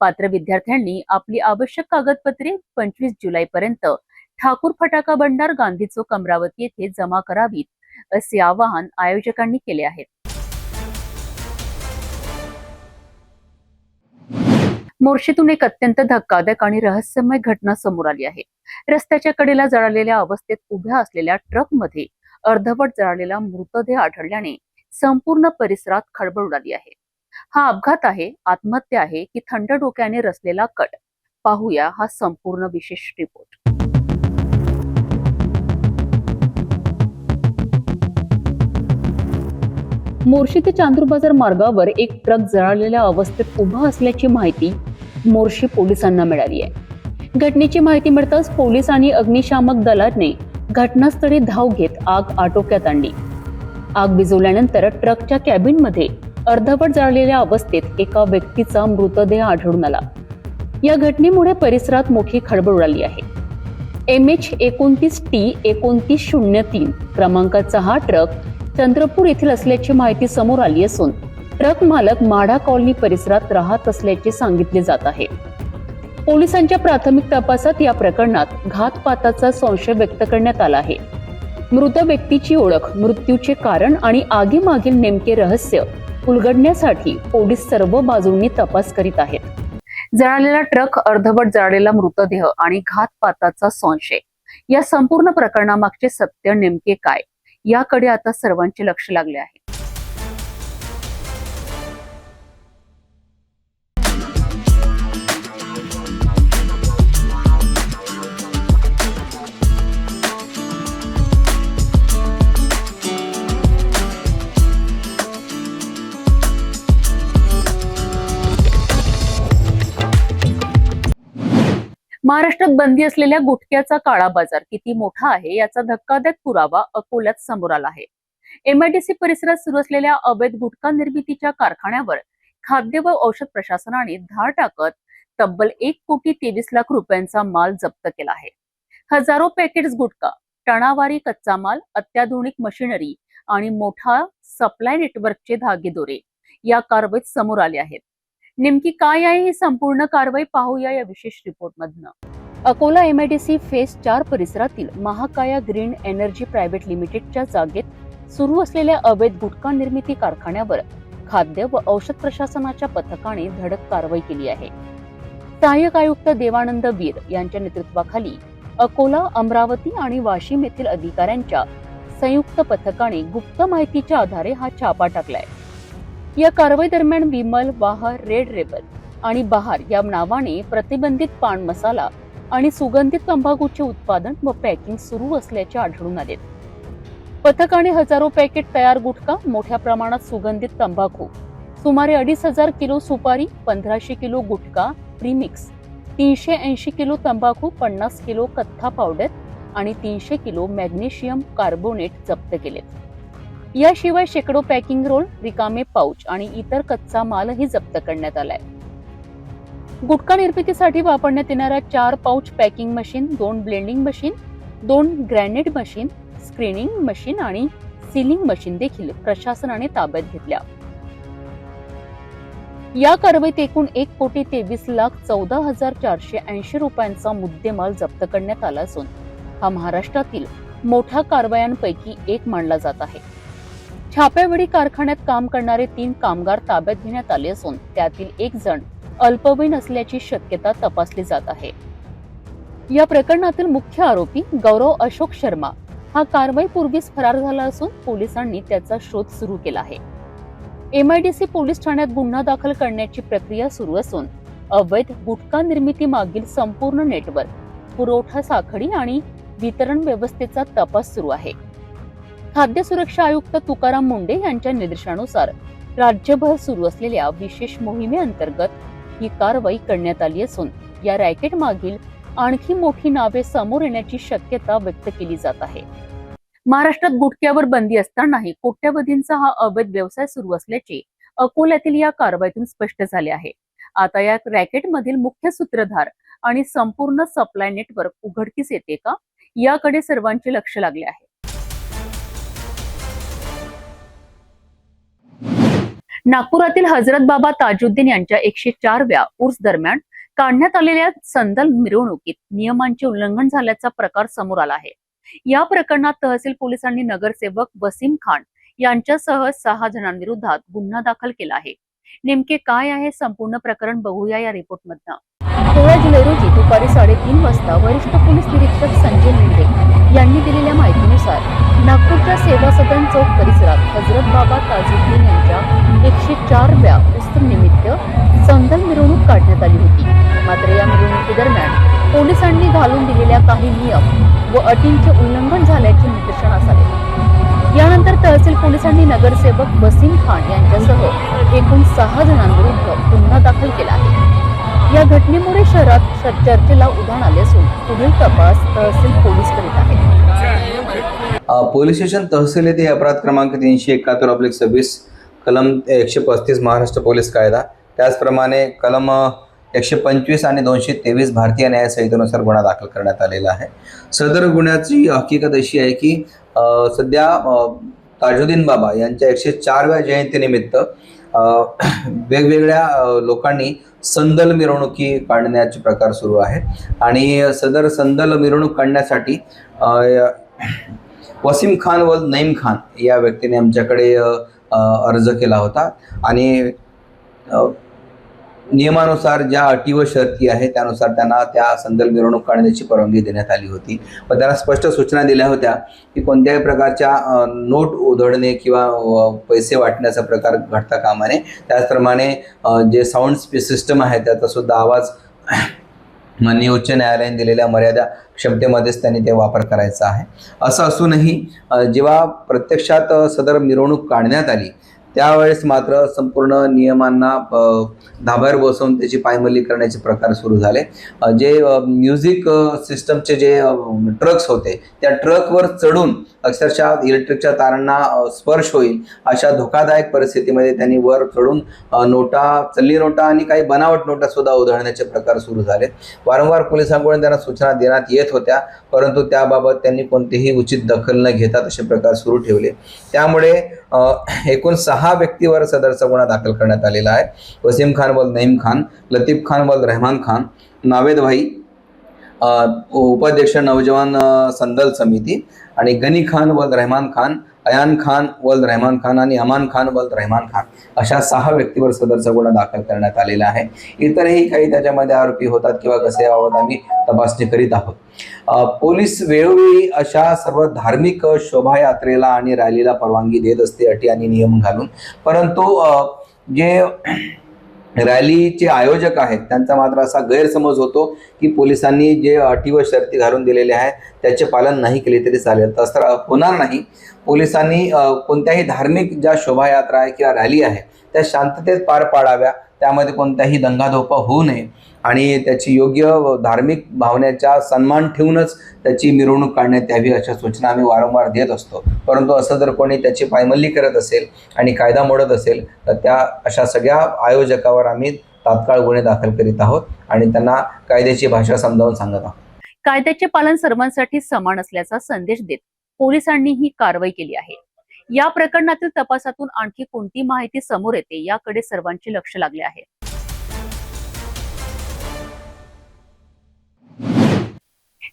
पात्र विद्यार्थ्यांनी आपली आवश्यक कागदपत्रे 25 जुलैपर्यंत ठाकूर फटाका भंडार गांधी चौक अमरावती येथे जमा करावीत असे आवाहन आयोजकांनी केले आहे. मोर्शीतून एक अत्यंत धक्कादायक आणि रहस्यमय घटना समोर आली आहे. रस्त्याच्या कडेला जळालेल्या अवस्थेत उभ्या असलेल्या ट्रकमध्ये अर्धवट जळालेला मृतदेह आढळल्याने संपूर्ण परिसरात खळबळ उडाली आहे. हा अपघात आहे, आत्महत्या आहे की थंड डोक्याने रचलेला कट? पाहूया हा संपूर्ण विशेष रिपोर्ट. मोर्शी ते चांदूर बाजार मार्गावर एक ट्रक जळालेल्या अवस्थेत उभा असल्याची माहिती मोर्शी पोलिसांना मिळाली आहे. घटनेची माहिती मिळताच पोलीस आणि अग्निशामक दलाने घटनास्थळी धाव घेत आग आटोक्यात आणली. आग विझवल्यानंतर ट्रकच्या कॅबिनमध्ये अर्धवट जळलेल्या अवस्थेत एका व्यक्तीचा मृतदेह आढळून आला. या घटनेमुळे परिसरात मोठी खळबळ उडाली आहे. MH29T2903 क्रमांकाचा हा ट्रक चंद्रपूर येथील असल्याची माहिती समोर आली असून ट्रक मालक माढा कॉलनी परिसरात राहत असल्याचे सांगितले जात आहे. पोलिसांच्या प्राथमिक तपासात या प्रकरणात घातपाताचा संशय व्यक्त करण्यात आला आहे. मृत व्यक्तीची ओळख, मृत्यूचे कारण आणि आगीमागील नेमके रहस्य उलगडण्यासाठी पोलीस सर्व बाजूंनी तपास करीत आहेत. जळालेला ट्रक, अर्धवट जळालेला मृतदेह आणि घातपाताचा संशय, या संपूर्ण प्रकरणामागचे सत्य नेमके काय, याकडे आता सर्वांचे लक्ष लागले आहे. महाराष्ट्रात बंदी असलेल्या गुटख्याचा काळा बाजार किती मोठा आहे याचा धक्कादायक पुरावा अकोल्यात समोर आला आहे. MIDC परिसरात सुरू असलेल्या अवैध गुटखा निर्मितीच्या कारखान्यावर खाद्य व औषध प्रशासनाने धाड टाकत तब्बल 1,23,00,000 रुपयांचा माल जप्त केला आहे. हजारो पॅकेट्स गुटखा, टणावारी कच्चा माल, अत्याधुनिक मशिनरी आणि मोठा सप्लाय नेटवर्कचे धागेदोरे या कारवाईत समोर आले आहेत. नेमकी काय आहे ही संपूर्ण कारवाई पाहूया या विशेष रिपोर्टमधनं. अकोला MIDC फेज 4 परिसरातील महाकाया ग्रीन एनर्जी प्रायव्हेट लिमिटेडच्या जागेत सुरू असलेल्या अवैध गुटखा निर्मिती कारखान्यावर खाद्य व औषध प्रशासनाच्या पथकाने धडक कारवाई केली आहे. सहाय्यक आयुक्त देवानंद वीर यांच्या नेतृत्वाखाली अकोला, अमरावती आणि वाशिम येथील अधिकाऱ्यांच्या संयुक्त पथकाने गुप्त माहितीच्या आधारे हा छापा टाकलाय. या कारवाई दरम्यान विमल, वाह, रेड रेबल आणि बहार या नावाने प्रतिबंधित पान मसाला आणि सुगंधित तंबाखूचे उत्पादन व पॅकिंग सुरू असल्याचे आढळून आले. पथकाने हजारो पॅकेट तयार गुटखा, मोठ्या प्रमाणात सुगंधित तंबाखू, सुमारे 2,500 किलो सुपारी, 1,500 किलो गुटखा प्रीमिक्स, 380 किलो तंबाखू, 50 किलो कथ्था पावडर आणि 300 किलो मॅग्नेशियम कार्बोनेट जप्त केलेत. याशिवाय शेकडो पॅकिंग रोल, रिकामे पाऊच आणि इतर कच्चा मालही जप्त करण्यात आलाय. गुटखा निर्मितीसाठी वापरण्यात येणाऱ्या 4 pouch packing machine, 2 blending machine, 2 ग्रॅनेड मशीन, स्क्रीनिंग मशीन आणि सीलिंग मशीन देखील प्रशासनाने ताब्यात घेतल्या. या कारवाईत एकूण 1,23,14,480 रुपयांचा मुद्देमाल जप्त करण्यात आला असून हा महाराष्ट्रातील मोठ्या कारवायांपैकी एक मानला जात आहे. छाप्यावेळी कारखान्यात काम करणारे 3 कामगार ताब्यात घेण्यात आले असून त्यातील एक जण अल्पवयीन असल्याची शक्यता तपासली जात आहे. या प्रकरणातील मुख्य आरोपी गौरव अशोक शर्मा हा कारवाईपूर्वीच फरार झाला असून पोलिसांनी त्याचा शोध सुरू केला आहे. MIDC पोलीस ठाण्यात गुन्हा दाखल करण्याची प्रक्रिया सुरू असून अवैध गुटखा निर्मिती मागील संपूर्ण नेटवर्क, पुरवठा साखळी आणि वितरण व्यवस्थेचा तपास सुरू आहे. खाद्य सुरक्षा आयुक्त तुकाराम मुंडे यांच्या निर्देशानुसार राज्यभर सुरू असलेल्या विशेष मोहिमेअंतर्गत ही कारवाई करण्यात आली असून या रॅकेट मागील आणखी मोठी नावे समोर येण्याची शक्यता व्यक्त केली जात आहे. महाराष्ट्रात गुटख्यावर बंदी असतानाही कोट्यवधींचा हा अवैध व्यवसाय सुरू असल्याचे अकोल्यातील या कारवाईतून स्पष्ट झाले आहे. आता या रॅकेटमधील मुख्य सूत्रधार आणि संपूर्ण सप्लाय नेटवर्क उघडकीस येते का, याकडे सर्वांचे लक्ष लागले आहे. नागपुरातील हजरत बाबा ताजुद्दीन यांच्या 104व्या उर्स दरम्यान काढण्यात आलेल्या संदल मिरवणुकीत नियमांचे उल्लंघन झाल्याचा प्रकार समोर आला आहे. या प्रकरणात तहसील पोलिसांनी नगरसेवक वसीम खान यांच्यासह 6 जणांविरोधात गुन्हा दाखल केला आहे. नेमके काय आहे संपूर्ण प्रकरण बघूया या रिपोर्टमधनं. 16 जुलै रोजी दुपारी 3:30 वाजता वरिष्ठ पोलीस निरीक्षक संजय मेंढे यांनी दिलेल्या माहितीनुसार नागपूरच्या सेवा सदन चौक परिसरात हजरत बाबा ताजुद्दीन यांच्या 104व्या उत्सव निमित्त संदल मिरवणूक काढण्यात आली होती. मात्र या मिरवणुकीदरम्यान पोलिसांनी घालून दिलेल्या काही नियम व अटींचे उल्लंघन झाल्याचे निदर्शनास आले. यानंतर तहसील पोलिसांनी नगरसेवक वसीम खान यांच्यासह एकूण 6 जणांविरुद्ध गुन्हा दाखल केला आहे. या घटनेमुळे शहरात चर्चेला उधाण आले असून पुढील तपास तहसील पोलीस करीत आहेत. पोलीस स्टेशन तहसील येथे अपराध क्रमांक 371/26 कलम 135 महाराष्ट्र पोलीस कायदा, त्याचप्रमाणे कलम 125 आणि 223 भारतीय न्याय संहितेनुसार गुन्हा दाखल करण्यात आलेला आहे. सदर गुन्ह्याची हकीकत अशी आहे की सध्या ताजुद्दीन बाबा यांच्या 104व्या जयंतीनिमित्त वेगवेगळ्या लोकांनी संदल मिरवणुकी काढण्याचे प्रकार सुरू आहेत आणि सदर संदल मिरवणूक काढण्यासाठी वसीम खान व नईम खान या व्यक्तीने आमच्याकडे अर्ज केला होता आणि नियमानुसार ज्या अटी व शर्ती आहेत त्यानुसार त्यांना त्या संदल मिरवणूक काढण्याची परवानगी देण्यात आली होती व त्यांना स्पष्ट सूचना दिल्या होत्या की कोणत्याही प्रकारच्या नोट उधळणे किंवा पैसे वाटण्याचा प्रकार घडता कामा नये. त्याचप्रमाणे जे साऊंड सिस्टम आहे त्याचा सुद्धा आवाज माननीय उच्च न्यायालयाने दिलेल्या मर्यादा क्षमतेमध्येच त्यांनी ते वापर करायचा आहे. असं असूनही जेव्हा प्रत्यक्षात सदर मिरवणूक काढण्यात आली त्यावेळेस मात्र संपूर्ण नियमांना धाब्यावर बसवून त्याची पायमल्ली करण्याचे प्रकार सुरू झाले. जे म्युझिक सिस्टमचे जे ट्रक्स होते त्या ट्रकवर चढून अक्षरशः इलेक्ट्रिकच्या तारांना स्पर्श होईल अशा धोकादायक परिस्थितीमध्ये त्यांनी वर चढून नोटा, चल्ली नोटा आणि काही बनावट नोटा सुद्धा उधळण्याचे प्रकार सुरू झाले. वारंवार पोलिसांकडून त्यांना सूचना देण्यात येत होत्या, परंतु त्याबाबत त्यांनी कोणतीही उचित दखल न घेता तसे प्रकार सुरू ठेवले. त्यामुळे एकूण 6 व्यक्तीवर सदरचा गुन्हा दाखल करण्यात आलेला आहे. वसीम खान वल नईम खान, लतीफ खान वल रहमान खान, नावेद भाई उपाध्यक्ष नौजवान संदल समिती आणि गनी खान वल रहमान खान, अयान खान वल रहमान खान आणि अमान खान वल रहमान खान अशा 6 व्यक्तीवर सदरचा गुन्हा दाखल करण्यात आलेला आहे. इतरही काही त्याच्यामध्ये आरोपी होतात किंवा कसे याबाबत आम्ही तपासणी करीत आहोत. पोलीस वेळोवेळी अशा सर्व धार्मिक शोभायात्रेला आणि रॅलीला परवानगी देत असते अटी आणि नियम घालून, परंतु जे रॅलीचे आयोजक आहेत त्यांचा मात्र असा गैरसमज होतो की पोलिसांनी जे अटी व शर्ती घालून दिलेले आहे त्याचे पालन नाही केले तरी चालेल. तसं होणार नाही. पोलिसांनी कोणत्याही धार्मिक ज्या शोभायात्रा आहे किंवा रॅली आहे त्या शांततेत पार पाडाव्या, त्यामध्ये कोणताही दंगाधोपा होऊ नये आणि त्याची योग्य धार्मिक भावनेचा सन्मान ठेवूनच त्याची मिरवणूक काढण्यात यावी अशा सूचना आम्ही वारंवार देत असतो. परंतु असं जर कोणी त्याची पायमल्ली करत असेल आणि कायदा मोडत असेल तर त्या अशा सगळ्या आयोजकावर आम्ही तात्काळ गुन्हे दाखल करीत आहोत आणि त्यांना कायद्याची भाषा समजावून सांगत आहोत. कायद्याचे पालन सर्वांसाठी समान असल्याचा संदेश देत पोलिसांनी ही कारवाई केली आहे. या प्रकरणातील तपासातून आणखी कोणती माहिती समोर येते याकडे सर्वांचे लक्ष लागले आहे.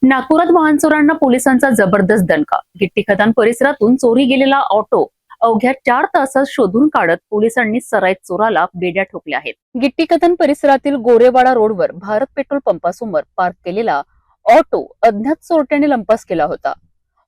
नागपुरात वाहन चोरांना पोलिसांचा जबरदस्त दणका. गिट्टी खदान परिसरातून चोरी गेलेला ऑटो अवघ्या 4 तासात शोधून काढत पोलिसांनी सराईत चोराला बेड्या ठोकल्या आहेत. गिट्टी खदान परिसरातील गोरेवाडा रोडवर भारत पेट्रोल पंपासमोर पार्क केलेला ऑटो अज्ञात चोरट्याने लंपास केला होता.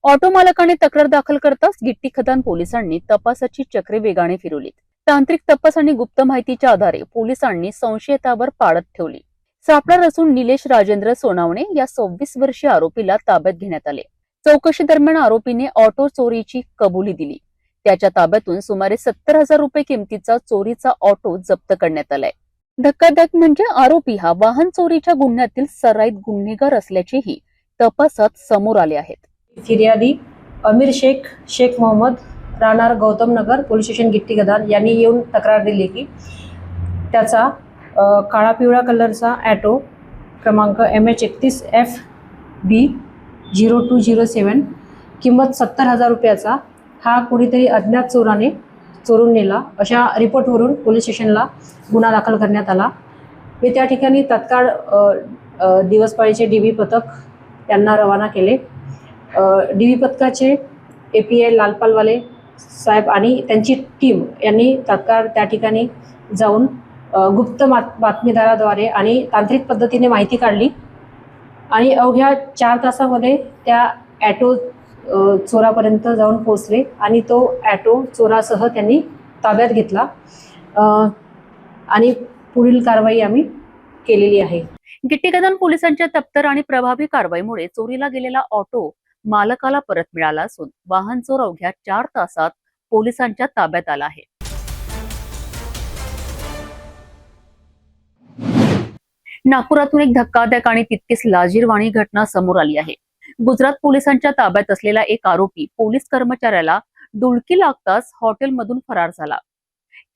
ऑटो मालकाने तक्रार दाखल करताच गिट्टी खदान पोलिसांनी तपासाची चक्रे वेगाने फिरवली. तांत्रिक तपास आणि गुप्त माहितीच्या आधारे पोलिसांनी संशयितावर पाळत ठेवली. सापळा रचून निलेश राजेंद्र सोनावणे या 26 वर्षीय आरोपीला ताब्यात घेण्यात आले. चौकशी दरम्यान आरोपीने ऑटो चोरीची कबुली दिली. त्याच्या ताब्यातून सुमारे 70,000 रुपये किमतीचा चोरीचा ऑटो जप्त करण्यात आलाय. धक्कादायक म्हणजे आरोपी हा वाहन चोरीच्या गुन्ह्यातील सराईत गुन्हेगार असल्याचेही तपासात समोर आले आहेत. फिर्यादी अमीर शेख मोहम्मद राहणार गौतम नगर पोलीस स्टेशन गिट्टी गदान यांनी येऊन तक्रार दिली की त्याचा काळा पिवळा कलरचा ॲटो क्रमांक MH31FB 0207 किंमत 70,000 रुपयाचा हा कुणीतरी अज्ञात चोराने चोरून नेला अशा रिपोर्टवरून पोलीस स्टेशनला गुन्हा दाखल करण्यात आला. मी त्या ठिकाणी तात्काळ दिवसपाळीचे DB पथक त्यांना रवाना केले. DB पथकाचे API लालपालवाले साहेब आणि त्यांची टीम यांनी तात्काळ त्या ठिकाणी जाऊन गुप्त बातमीदाराद्वारे आणि तांत्रिक पद्धतीने माहिती काढली आणि अवघ्या 4 तासामध्ये त्या ॲटो चोरापर्यंत जाऊन पोहोचले आणि तो ॲटो चोरासह त्यांनी ताब्यात घेतला आणि पुढील कारवाई आम्ही केलेली आहे. गिट्टीगदान पोलिसांच्या तप्तर आणि प्रभावी कारवाईमुळे चोरीला गेलेला ऑटो मालकाला परत मिळाला असून वाहन चोर अवघ्या 4 तासात पोलिसांच्या ताब्यात आला आहे. नागपुरातून एक धक्कादायक आणि तितकीच लाजिरवाणी घटना समोर आली आहे. गुजरात पोलिसांच्या ताब्यात असलेला एक आरोपी पोलीस कर्मचाऱ्याला डुलकी लागताच हॉटेलमधून फरार झाला.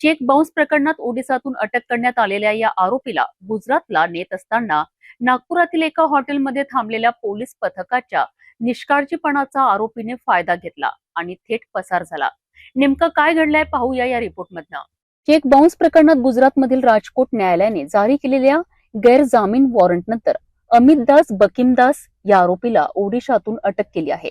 चेक बाउन्स प्रकरणात ओडिसातून अटक करण्यात आलेल्या या आरोपीला गुजरातला नेत असताना नागपुरातील एका हॉटेलमध्ये थांबलेल्या पोलीस पथकाच्या निष्काळजीपणाचा आरोपीने फायदा घेतला आणि थेट पसार झाला. नेमकं काय घडलंय पाहूया या रिपोर्टमधनं. चेक बाउन्स प्रकरणात गुजरातमधील राजकोट न्यायालयाने जारी केलेल्या गैरजामीन वॉरंटनंतर अमित दास बकीमदास या आरोपीला ओडिशातून अटक केली आहे.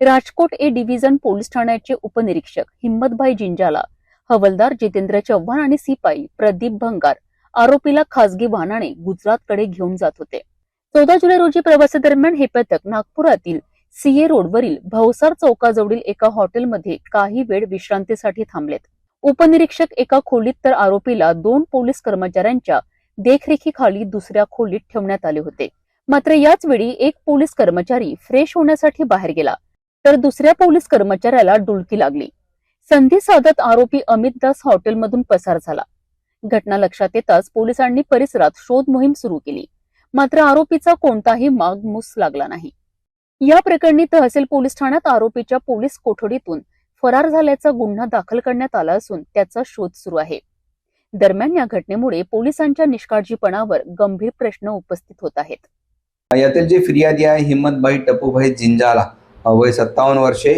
राजकोट ए डिव्हिजन पोलीस ठाण्याचे उपनिरीक्षक हिम्मतभाई जिंजाला, हवलदार जितेंद्र चव्हाण आणि सिपाई प्रदीप भंगार आरोपीला खासगी वाहनाने गुजरातकडे घेऊन जात होते. 14 जुलै रोजी प्रवासादरम्यान हे पथक नागपुरातील CA रोडवरील भवसार चौकाजवळील एका हॉटेलमध्ये काही वेळ विश्रांतीसाठी थांबलेत. उपनिरीक्षक एका खोलीत तर आरोपीला 2 पोलीस कर्मचाऱ्यांच्या देखरेखीखाली दुसऱ्या खोलीत ठेवण्यात आले होते. मात्र याच वेळी एक पोलीस कर्मचारी फ्रेश होण्यासाठी बाहेर गेला तर दुसऱ्या पोलीस कर्मचाऱ्याला डुलकी लागली. संधी साधत आरोपी अमित दास हॉटेलमधून पसार झाला. घटना लक्षात येताच पोलिसांनी परिसरात शोध मोहीम सुरू केली. मात्र आरोपीचा कोणताही मागमूस लागला नाही. या प्रकरणी तहसील पोलीस ठाण्यात आरोपीच्या पोलीस कोठडीतून फरार झाल्याचा गुन्हा दाखल करण्यात आला असून त्याचा शोध सुरू आहे. दरम्यान या घटनेमुळे पोलिसांच्या निष्काळजीपणावर गंभीर प्रश्न उपस्थित होत आहेत. यातील जे फिर्यादी आहे हिम्मतभाई टपूभाई जिंजाला, वय 57 वर्षे,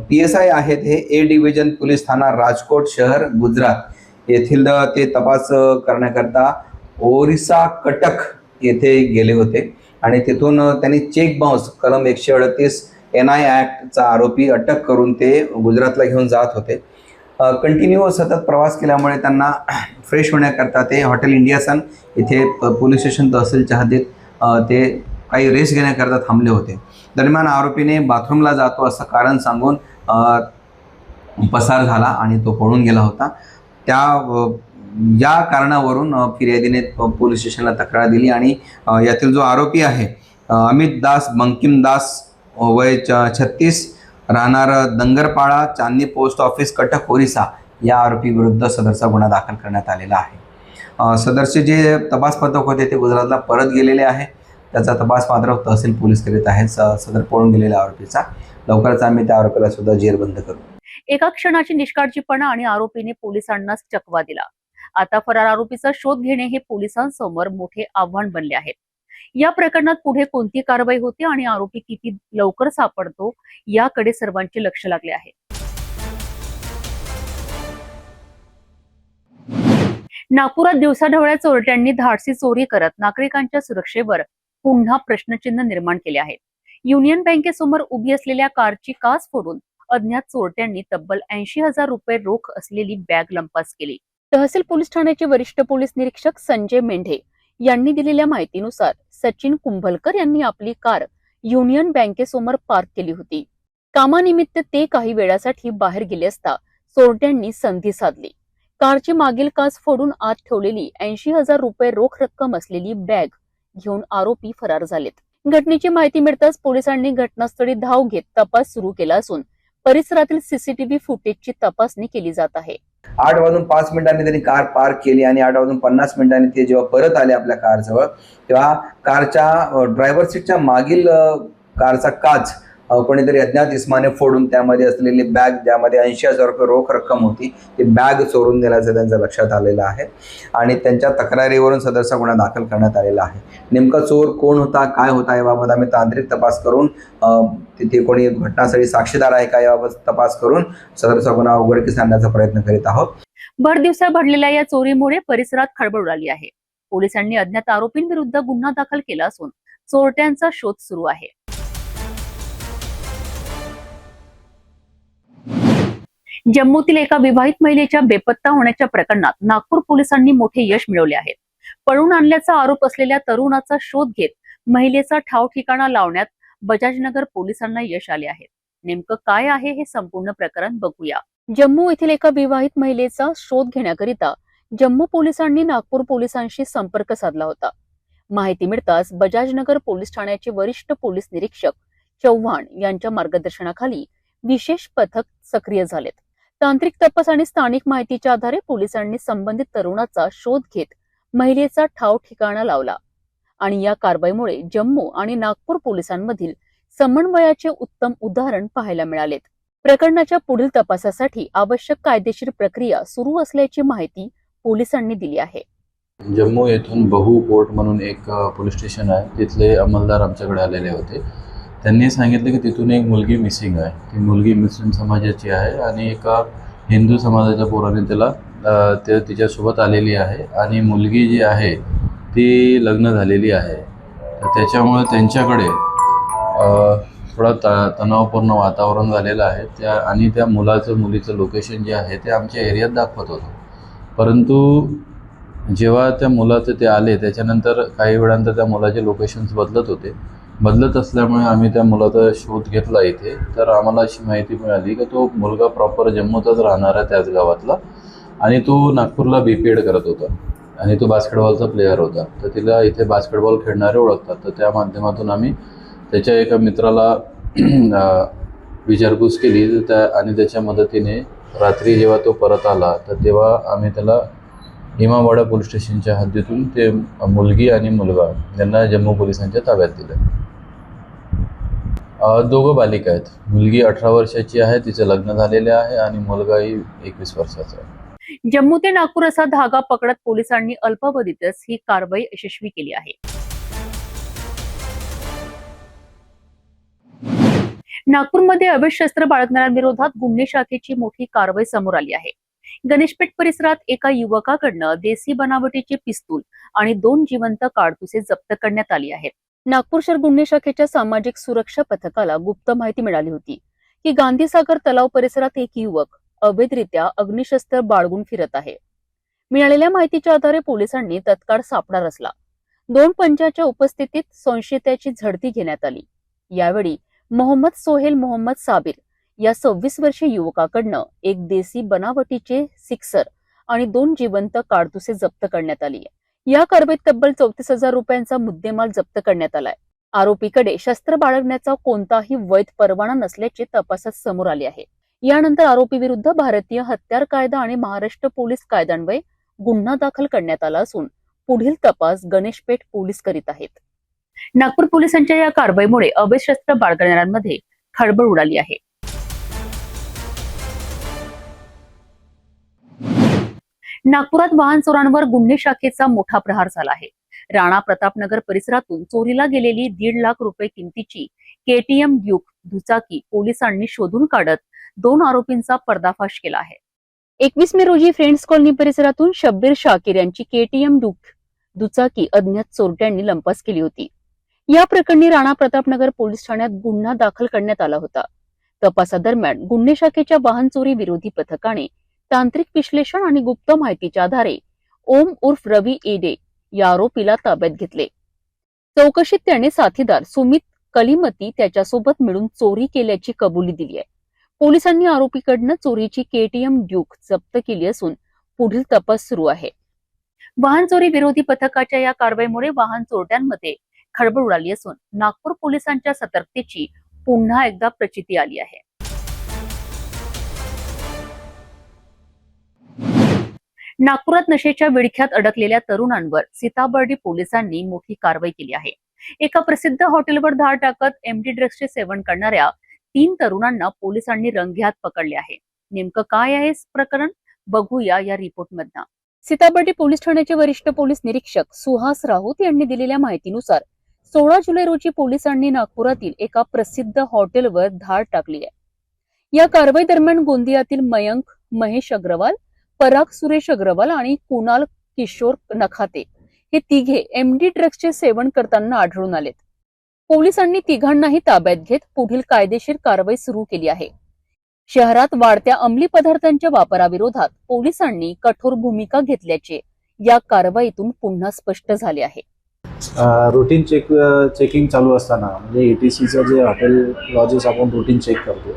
PSI आहेत. हे A डिव्हिजन पोलीस ठाणा राजकोट शहर गुजरात येथील ते तपास करण्याकरता ओरिसा कटक येथे गेले होते आणि तिथून त्यांनी चेक बाउन्स कलम 138 NI ॲक्टचा आरोपी अटक करून ते गुजरातला घेऊन जात होते. कंटिन्यू सतत प्रवास केल्यामुळे त्यांना फ्रेश होण्याकरता ते हॉटेल इंडिया सन इथे पोलीस स्टेशन तहसीलच्या हद्दीत ते काही रेस्ट घेण्याकरता थांबले होते. दरम्यान आरोपीने बाथरूमला जातो असं कारण सांगून पसार झाला आणि तो पळून गेला होता. या कारणावरून फिर्यादीने पोलीस स्टेशनला तक्रार दिली आणि यातील जो आरोपी आहे अमित दास बंकिमदास, वय 36, राहणार दंगरपाडा, चांदनी पोस्ट ऑफिस, कटक, ओरिसा, या आरोपी विरुद्ध सदरचा गुन्हा दाखल करण्यात आलेला आहे. सदरचे जे तपास पथक होते ते गुजरातला परत गेलेले आहे. त्याचा तपास मात्र तहसील पोलीस करीत आहेत. सदर पळून गेलेल्या आरोपीचा लवकरच आम्ही त्या आरोपीला सुद्धा जेरबंद करू. एका क्षणाची निष्काळजीपणा आणि आरोपीने पोलिसांनाच चकवा दिला. आता फरार आरोपीचा शोध घेणे हे पोलिसांसमोर मोठे आव्हान बनले आहे. या प्रकरणात पुढे कोणती कारवाई होते आणि आरोपी किती लवकर सापडतो याकडे सर्वांचे लक्ष लागले आहे. नागपुरात दिवसाढवळ्या चोरट्यांनी धाडसी चोरी करत नागरिकांच्या सुरक्षेवर पुन्हा प्रश्नचिन्ह निर्माण केले आहे. युनियन बँकेसमोर उभी असलेल्या कारची काच फोडून अज्ञात चोरट्यांनी तब्बल 80,000 रुपये रोख असलेली बॅग लंपास केली. तहसील पोलीस ठाण्याचे वरिष्ठ पोलीस निरीक्षक संजय मेंढे यांनी दिलेल्या माहितीनुसार सचिन कुंभलकर यांनी आपली कार युनियन बँकेसमोर पार्क केली होती. कामानिमित्त ते काही वेळासाठी बाहेर गेले असता चोरट्यांनी संधी साधली. कारची मागील काच फोडून आत ठेवलेली 80,000 रुपये रोख रक्कम असलेली बॅग घेऊन आरोपी फरार झालेत। घटनेची माहिती मिळताच पोलिसांनी घटनास्थळी धाव घेत तपास सुरू केला असून परिसरातील सीसीटीव्ही फुटेजची तपासणी केली जात आहे। 8:05 त्यांनी कार पार्क केली आणि 8:50 ते जेव्हा परत आले आपल्या कारजवळ, तेव्हा कारच्या ड्रायव्हर सीटच्या मागील कारचा काच कोणीतरी अज्ञात इसमाने फोडून त्यामध्ये असलेली बॅग, ज्यामध्ये 80,000 रुपये रोख रक्कम होती, ती बॅग चोरून नेल्याचं त्यांच्या लक्षात आलेलं आहे आणि त्यांच्या तक्रारीवरून सदरचा गुन्हा दाखल करण्यात आलेला आहे। नेमका चोर कोण होता, काय होता याबाबत आम्ही तांत्रिक तपास करून, तिथे कोणी घटनास्थळी साक्षीदार आहे का याबाबत तपास करून सदरचा गुन्हा उघडकीस आणण्याचा प्रयत्न करीत आहोत। भर दिवसा घडलेल्या या चोरीमुळे परिसरात खळबळ उडाली आहे। पोलिसांनी अज्ञात आरोपींविरुद्ध गुन्हा दाखल केला असून चोरट्यांचा शोध सुरू आहे। जम्मूतील एका विवाहित महिलेच्या बेपत्ता होण्याच्या प्रकरणात नागपूर पोलिसांनी मोठे यश मिळवले आहे। पळून आणल्याचा आरोप असलेल्या तरुणाचा शोध घेत महिलेचा ठाव ठिकाणा लावण्यात बजाजनगर पोलिसांना यश आले आहे। नेमकं काय आहे हे संपूर्ण प्रकरण बघूया। जम्मू येथील एका विवाहित महिलेचा शोध घेण्याकरिता जम्मू पोलिसांनी नागपूर पोलिसांशी संपर्क साधला होता। माहिती मिळताच बजाजनगर पोलीस ठाण्याचे वरिष्ठ पोलीस निरीक्षक चव्हाण यांच्या मार्गदर्शनाखाली विशेष पथक सक्रिय झालेत। तांत्रिक तपास आणि स्थानिक माहितीच्या आधारे पोलिसांनी संबंधित तरुणाचा शोध घेत महिलेचा ठाव ठिकाणा लावला आणि या कारवाईमुळे जम्मू आणि नागपूर पोलिसांमधील समन्वयाचे उत्तम उदाहरण पाहायला मिळालेत। प्रकरणाच्या पुढील तपासासाठी आवश्यक कायदेशीर प्रक्रिया सुरू असल्याची माहिती पोलिसांनी दिली आहे। जम्मू येथून बहु कोर्ट म्हणून एक पोलीस स्टेशन आहे, तिथले अंमलदार आमच्याकडे आलेले होते। त्यांनी सांगितलं की तिथून एक मुलगी मिसिंग आहे, ती मुलगी मुस्लिम समाजाची आहे आणि एका हिंदू समाजाच्या पोराने ते तिच्यासोबत आलेली आहे आणि मुलगी जी आहे ती लग्न झालेली आहे। तर त्याच्यामुळे त्यांच्याकडे थोडा तणावपूर्ण वातावरण झालेलं आहे त्या मुलीचं लोकेशन जे आहे ते आमच्या एरियात दाखवत होतं, परंतु जेव्हा त्या मुलाचं ते आले त्याच्यानंतर काही वेळानंतर त्या मुलाचे लोकेशन्स बदलत असल्यामुळे आम्ही त्या मुलाचा शोध घेतला इथे। तर आम्हाला अशी माहिती मिळाली की तो मुलगा प्रॉपर जम्मूतच राहणारा त्याच गावातला आणि तो नागपूरला BPED करत होता आणि तो बास्केटबॉलचा प्लेयर होता। तर तिला इथे बास्केटबॉल खेळणारे ओळखतात, तर त्या माध्यमातून आम्ही त्याच्या एका मित्राला विचारपूस केली आणि त्याच्या मदतीने रात्री जेव्हा तो परत आला तर तेव्हा आम्ही त्याला इमामवाडा पोलीस स्टेशनच्या हद्दीतून ते मुलगी आणि मुलगा यांना जम्मू पोलिसांच्या ताब्यात दिलं। दोघं बालिका आहेत, मुलगी 18 वर्षाची आहे, तिचं लग्न झालेले आहे आणि मुलगाही 21 वर्षाचा आहे। जम्मू ते नागपूर असा धागा पकडत पोलिसांनी अल्पावधीतच ही कारवाई यशस्वी केली आहे। नागपूरमध्ये अवैध शस्त्र बाळगणाऱ्यांविरोधात गुन्हे शाखेची मोठी कारवाई समोर आली आहे। गणेशपेठ परिसरात एका युवकाकडनं देसी बनावटीचे पिस्तूल आणि 2 जिवंत काडतुसे जप्त करण्यात आली आहेत। नागपूर शहर गुन्हे शाखेच्या सामाजिक सुरक्षा पथकाला गुप्त माहिती मिळाली होती की गांधीसागर तलाव परिसरात एक युवक अवैधरित्या अग्निशस्त्र बाळगून फिरत आहे। मिळालेल्या माहितीच्या आधारे पोलिसांनी तत्काळ सापळा रचला। 2 पंचाच्या उपस्थितीत संशयिताची झडती घेण्यात आली। यावेळी मोहम्मद सोहेल मोहम्मद साबिर या 26 वर्षीय युवकाकडनं एक देसी बनावटीचे सिक्सर आणि 2 जिवंत काडतुसे जप्त करण्यात आली। या कारवाईत तब्बल 34,000 रुपयांचा मुद्देमाल जप्त करण्यात आलाय। आरोपीकडे शस्त्र बाळगण्याचा कोणताही वैध परवाना नसल्याचे तपासात समोर आले आहे। यानंतर आरोपी विरुद्ध भारतीय हत्यार कायदा आणि महाराष्ट्र पोलीस कायद्यान्वये गुन्हा दाखल करण्यात आला असून पुढील तपास गणेशपेठ पोलीस करीत आहेत। नागपूर पोलिसांच्या या कारवाईमुळे अवैध शस्त्र बाळगणाऱ्यांमध्ये खळबळ उडाली आहे। नागपुरात वाहन चोरांवर गुन्हे शाखेचा मोठा प्रहार झाला आहे। राणा प्रतापनगर परिसरातून चोरीला गेलेली 1.5 लाख रुपये किमतीची KTM ड्यूक दुचाकी पोलिसांनी शोधून काढत 2 आरोपींचा पर्दाफाश केला आहे। 21 मे रोजी फ्रेंड्स कॉलनी परिसरातून शब्बीर शाकीर यांची KTM ड्यूक दुचाकी अज्ञात चोरट्यांनी लंपास केली होती। या प्रकरणी राणा प्रतापनगर पोलीस ठाण्यात गुन्हा दाखल करण्यात आला होता। तपासादरम्यान गुन्हे शाखेच्या वाहन चोरी विरोधी पथकाने तांत्रिक विश्लेषण आणि गुप्त माहितीच्या आधारे ओम उर्फ रवी एडे या आरोपीला ताब्यात घेतले। चौकशीत त्याने साथीदार सुमित कलिमती त्याच्यासोबत मिळून चोरी केल्याची कबुली दिली आहे। पोलिसांनी आरोपीकडनं चोरीची KTM ड्यूक जप्त केली असून पुढील तपास सुरू आहे. वाहन चोरी विरोधी पथकाच्या या कारवाईमुळे वाहन चोरट्यांमध्ये खळबळ उडाली असून नागपूर पोलिसांच्या सतर्कतेची पुन्हा एकदा प्रचिती आली आहे. नागपुरात नशेच्या विळख्यात अडकलेल्या तरुणांवर सीताबर्डी पोलिसांनी मोठी कारवाई केली आहे. एका प्रसिद्ध हॉटेलवर धाड टाकत एमडी ड्रग्सचे सेवन करणाऱ्या 3 तरुणांना पोलिसांनी रंगेहात पकडले आहे. नेमकं काय आहे प्रकरण बघूया या रिपोर्टमधनं. सीताबर्डी पोलीस ठाण्याचे वरिष्ठ पोलीस निरीक्षक सुहास राऊत यांनी दिलेल्या माहितीनुसार 16 जुलै रोजी पोलिसांनी नागपुरातील एका प्रसिद्ध हॉटेलवर धाड टाकली आहे. या कारवाई दरम्यान गोंदियातील मयंक महेश अग्रवाल, पराग सुरेश अग्रवाल आणि कुणाल किशोर नखाते हे तिघे एमडी ड्रग्सचे सेवन करताना आढळून आलेत. पोलिसांनी तिघांनाही ताब्यात घेत पुढील कायदेशीर कारवाई सुरू केली आहे. शहरात वाढत्या अंमली पदार्थांच्या वापराविरोधात पोलिसांनी कठोर भूमिका घेतल्याचे या कारवाईतून पुन्हा स्पष्ट झाले आहे. रुटीन चेकिंग चालू असताना म्हणजे ETCचं जे हॉटेल लॉजेस आपण रुटीन चेक करतो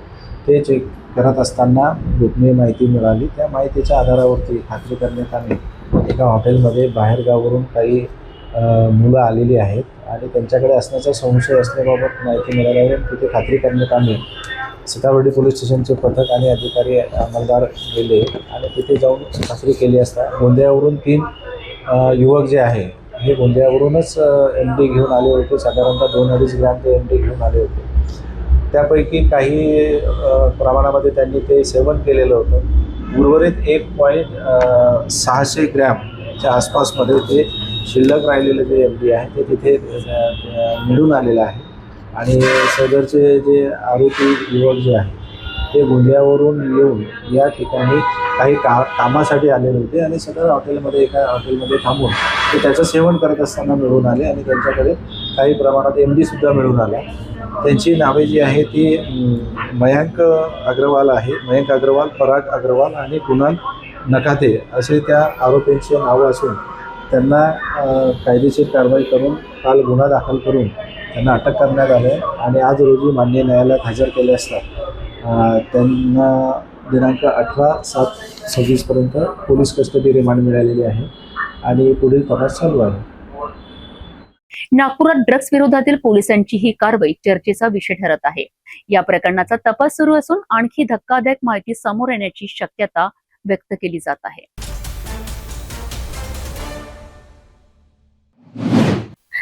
ते चेक करत असताना गोपनीय माहिती मिळाली. त्या माहितीच्या आधारावरती खात्री करण्यात आली एका हॉटेलमध्ये बाहेरगावावरून काही मुलं आलेली आहेत आणि त्यांच्याकडे असण्याचा संशय असल्याबाबत माहिती मिळाल्यावर तिथे खात्री करण्यात आली. सीताबर्डी पोलीस स्टेशनचे पथक आणि अधिकारी अंमलदार गेले आणि तिथे जाऊन खात्री केली असता गोंदियावरून 3 युवक जे आहे हे गोंदियावरूनच MD घेऊन आले होते. साधारणतः 2-2.5 ग्रॅम ते MD घेऊन आले होते. त्यापैकी काही प्रमाणामध्ये त्यांनी ते सेवन केलेलं होतं. उर्वरित 1.600 ग्रॅमच्या आसपासमध्ये ते शिल्लक राहिलेले जे MD आहे ते तिथे मिळून आलेलं आहे. आणि सदरचे जे आरोपी युवक जे आहे ते गोंदियावरून येऊन या ठिकाणी काही कामासाठी आलेले होते आणि सदर हॉटेलमध्ये एका हॉटेलमध्ये थांबून ते त्याचं सेवन करत असताना मिळून आले आणि त्यांच्याकडे काही प्रमाणात MD सुद्धा मिळून आला. त्यांची नावे जी आहे ती मयंक अग्रवाल आहे. मयंक अग्रवाल, पराग अग्रवाल आणि कुणाल नखाते असे त्या आरोपींची नावं असून त्यांना कायदेशीर कारवाई करून काल गुन्हा दाखल करून त्यांना अटक करण्यात आले आणि आज रोजी माननीय न्यायालयात हजर केले असता त्यांना दिनांक 18/7/26 पर्यंत पोलीस कस्टडी रिमांड मिळालेली आहे आणि पुढील तपास चालू आहे. नागपुरात ड्रग्स विरोधातील पोलिसांची ही कारवाई चर्चेचा विषय ठरत आहे. या प्रकरणाचा तपास सुरू असून आणखी धक्कादायक माहिती समोर येण्याची शक्यता व्यक्त केली जात आहे.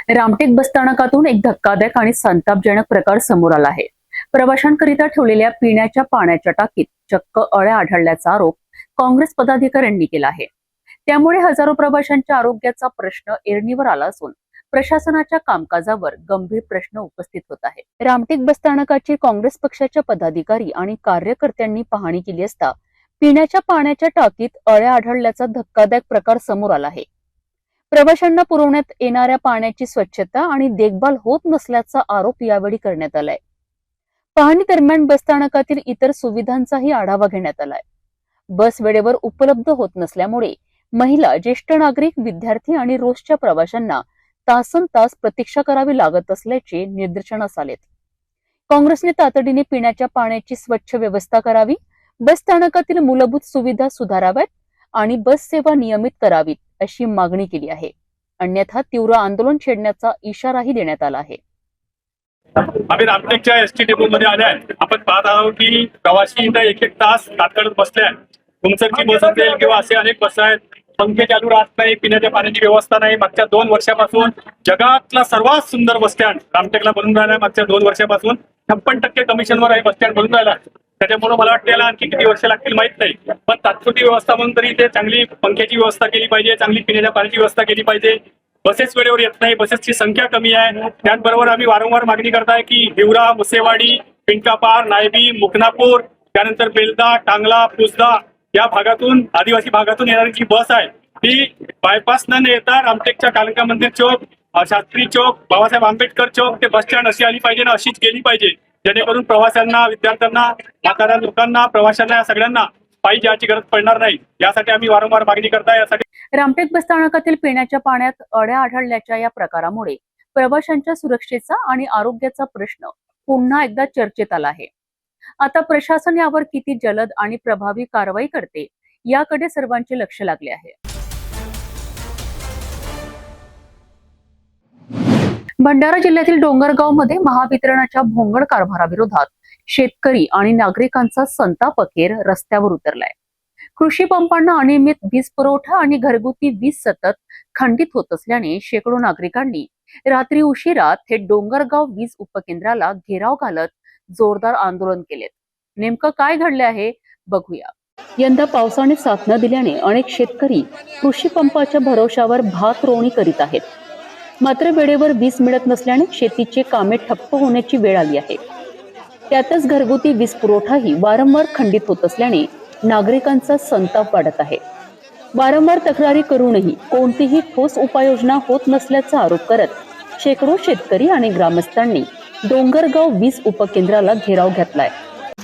रामटेक बसस्थानकातून एक धक्कादायक आणि संतापजनक प्रकार समोर आला आहे. प्रवाशांकरिता ठेवलेल्या पिण्याच्या पाण्याच्या टाकीत चक्क अळ्या आढळल्याचा आरोप काँग्रेस पदाधिकाऱ्यांनी केला आहे. त्यामुळे हजारो प्रवाशांच्या आरोग्याचा प्रश्न ऐरणीवर आला असून प्रशासनाच्या कामकाजावर गंभीर प्रश्न उपस्थित होत आहे. रामटेक बसस्थानकाची काँग्रेस पक्षाच्या पदाधिकारी आणि कार्यकर्त्यांनी पाहणी केली असता पिण्याच्या पाण्याच्या टाकीत अळ्या आढळल्याचा धक्कादायक प्रकार समोर आला आहे. प्रवाशांना पुरवण्यात येणाऱ्या पाण्याची स्वच्छता आणि देखभाल होत नसल्याचा आरोप यावेळी करण्यात आलाय. पाहणी दरम्यान बसस्थानकातील इतर सुविधांचाही आढावा घेण्यात आलाय. बस वेळेवर उपलब्ध होत नसल्यामुळे महिला, ज्येष्ठ नागरिक, विद्यार्थी आणि रोजच्या प्रवाशांना तासनतास प्रतीक्षा करावी लागत असल्याचे निदर्शनास आलेत. काँग्रेसने तातडीने पिण्याच्या पाण्याची स्वच्छ व्यवस्था करावी, बस स्थानकातील मूलभूत सुविधा सुधाराव्यात आणि बस सेवा नियमित करावीत अशी मागणी केली आहे. अन्यथा तीव्र आंदोलन छेडण्याचा इशाराही देण्यात आला आहे. आम्ही रामटेकच्या ST डेपोमध्ये आले आहे. आपण पाहत आहोत की प्रवासी इथं 1-1 तास तात्काळ बसले आहेत. तुमसरची बस असेल किंवा असे अनेक बस आहेत, पंखे चालू राहत नाही, पिण्याच्या पाण्याची व्यवस्था नाही. मागच्या 2 वर्षापासून जगातला सर्वात सुंदर बस स्टँड रामटेकला बनून राहिला. मागच्या 2 वर्षापासून 56% कमिशनवर हे बस स्टँड बनून राहिला. त्याच्यामुळे मला वाटतं याला आणखी किती वर्ष लागतील माहित नाही, पण तात्पुरती व्यवस्था म्हणून तरी ते चांगली पंख्याची व्यवस्था केली पाहिजे, चांगली पिण्याच्या पाण्याची व्यवस्था केली पाहिजे. बसेस वेळेवर येत नाही, बसेसची संख्या कमी आहे. त्याचबरोबर आम्ही वारंवार मागणी करताय की हिवरा, मुसेवाडी, पिंकापार, नायबी, मुकनापूर, त्यानंतर बेलदा, टांगला, पुसदा या भागातून, आदिवासी भागातून येणारी जी बस आहे ती बायपास न येता रामटेकच्या कालिका मंदिर चौक, शास्त्री चौक, बाबासाहेब आंबेडकर चौक ते बस स्टँड अशी आली पाहिजे ना, अशीच गेली पाहिजे, जेणेकरून प्रवाशांना, विद्यार्थ्यांना, म्हाताऱ्या लोकांना, प्रवाशांना या सगळ्यांना पायी जायची गरज पडणार नाही. यासाठी आम्ही वारंवार मागणी करताय. यासाठी रामटेक बसस्थानकातील पिण्याच्या पाण्यात अळ्या आढळल्याच्या या प्रकारामुळे प्रवाशांच्या सुरक्षेचा आणि आरोग्याचा प्रश्न पुन्हा एकदा चर्चेत आला आहे. आता प्रशासन यावर किती जलद आणि प्रभावी कारवाई करते याकडे सर्वांचे लक्ष लागले आहे. भंडारा जिल्ह्यातील डोंगरगावमध्ये महावितरणाच्या भोंगळ कारभाराविरोधात शेतकरी आणि नागरिकांचा संताप अखेर रस्त्यावर उतरलाय. कृषी पंपांना अनियमित वीज पुरवठा आणि घरगुती वीज सतत खंडित होत असल्याने शेकडो नागरिकांनी रात्री उशिरा थेट डोंगरगाव वीज उपकेंद्राला घेराव घालत जोरदार आंदोलन केलेत. नेमकं काय घडले आहे बघूया. यंदा पावसाने साथ न दिल्याने अनेक शेतकरी कृषी पंपाच्या भरोशावर भात रोवणी करीत आहेत. मात्र वेळेवर वीज मिळत नसल्याने शेतीचे कामे ठप्प होण्याची वेळ आली आहे. त्यातच घरगुती वीज पुरवठाही वारंवार खंडित होत असल्याने नागरिकांचा संताप वाढत आहे. वारंवार तक्रारी करूनही कोणतीही ठोस उपाययोजना होत नसल्याचा आरोप करत शेकडो शेतकरी आणि ग्रामस्थांनी डोंगरगाव वीज उपकेंद्राला घेराव घेतलाय.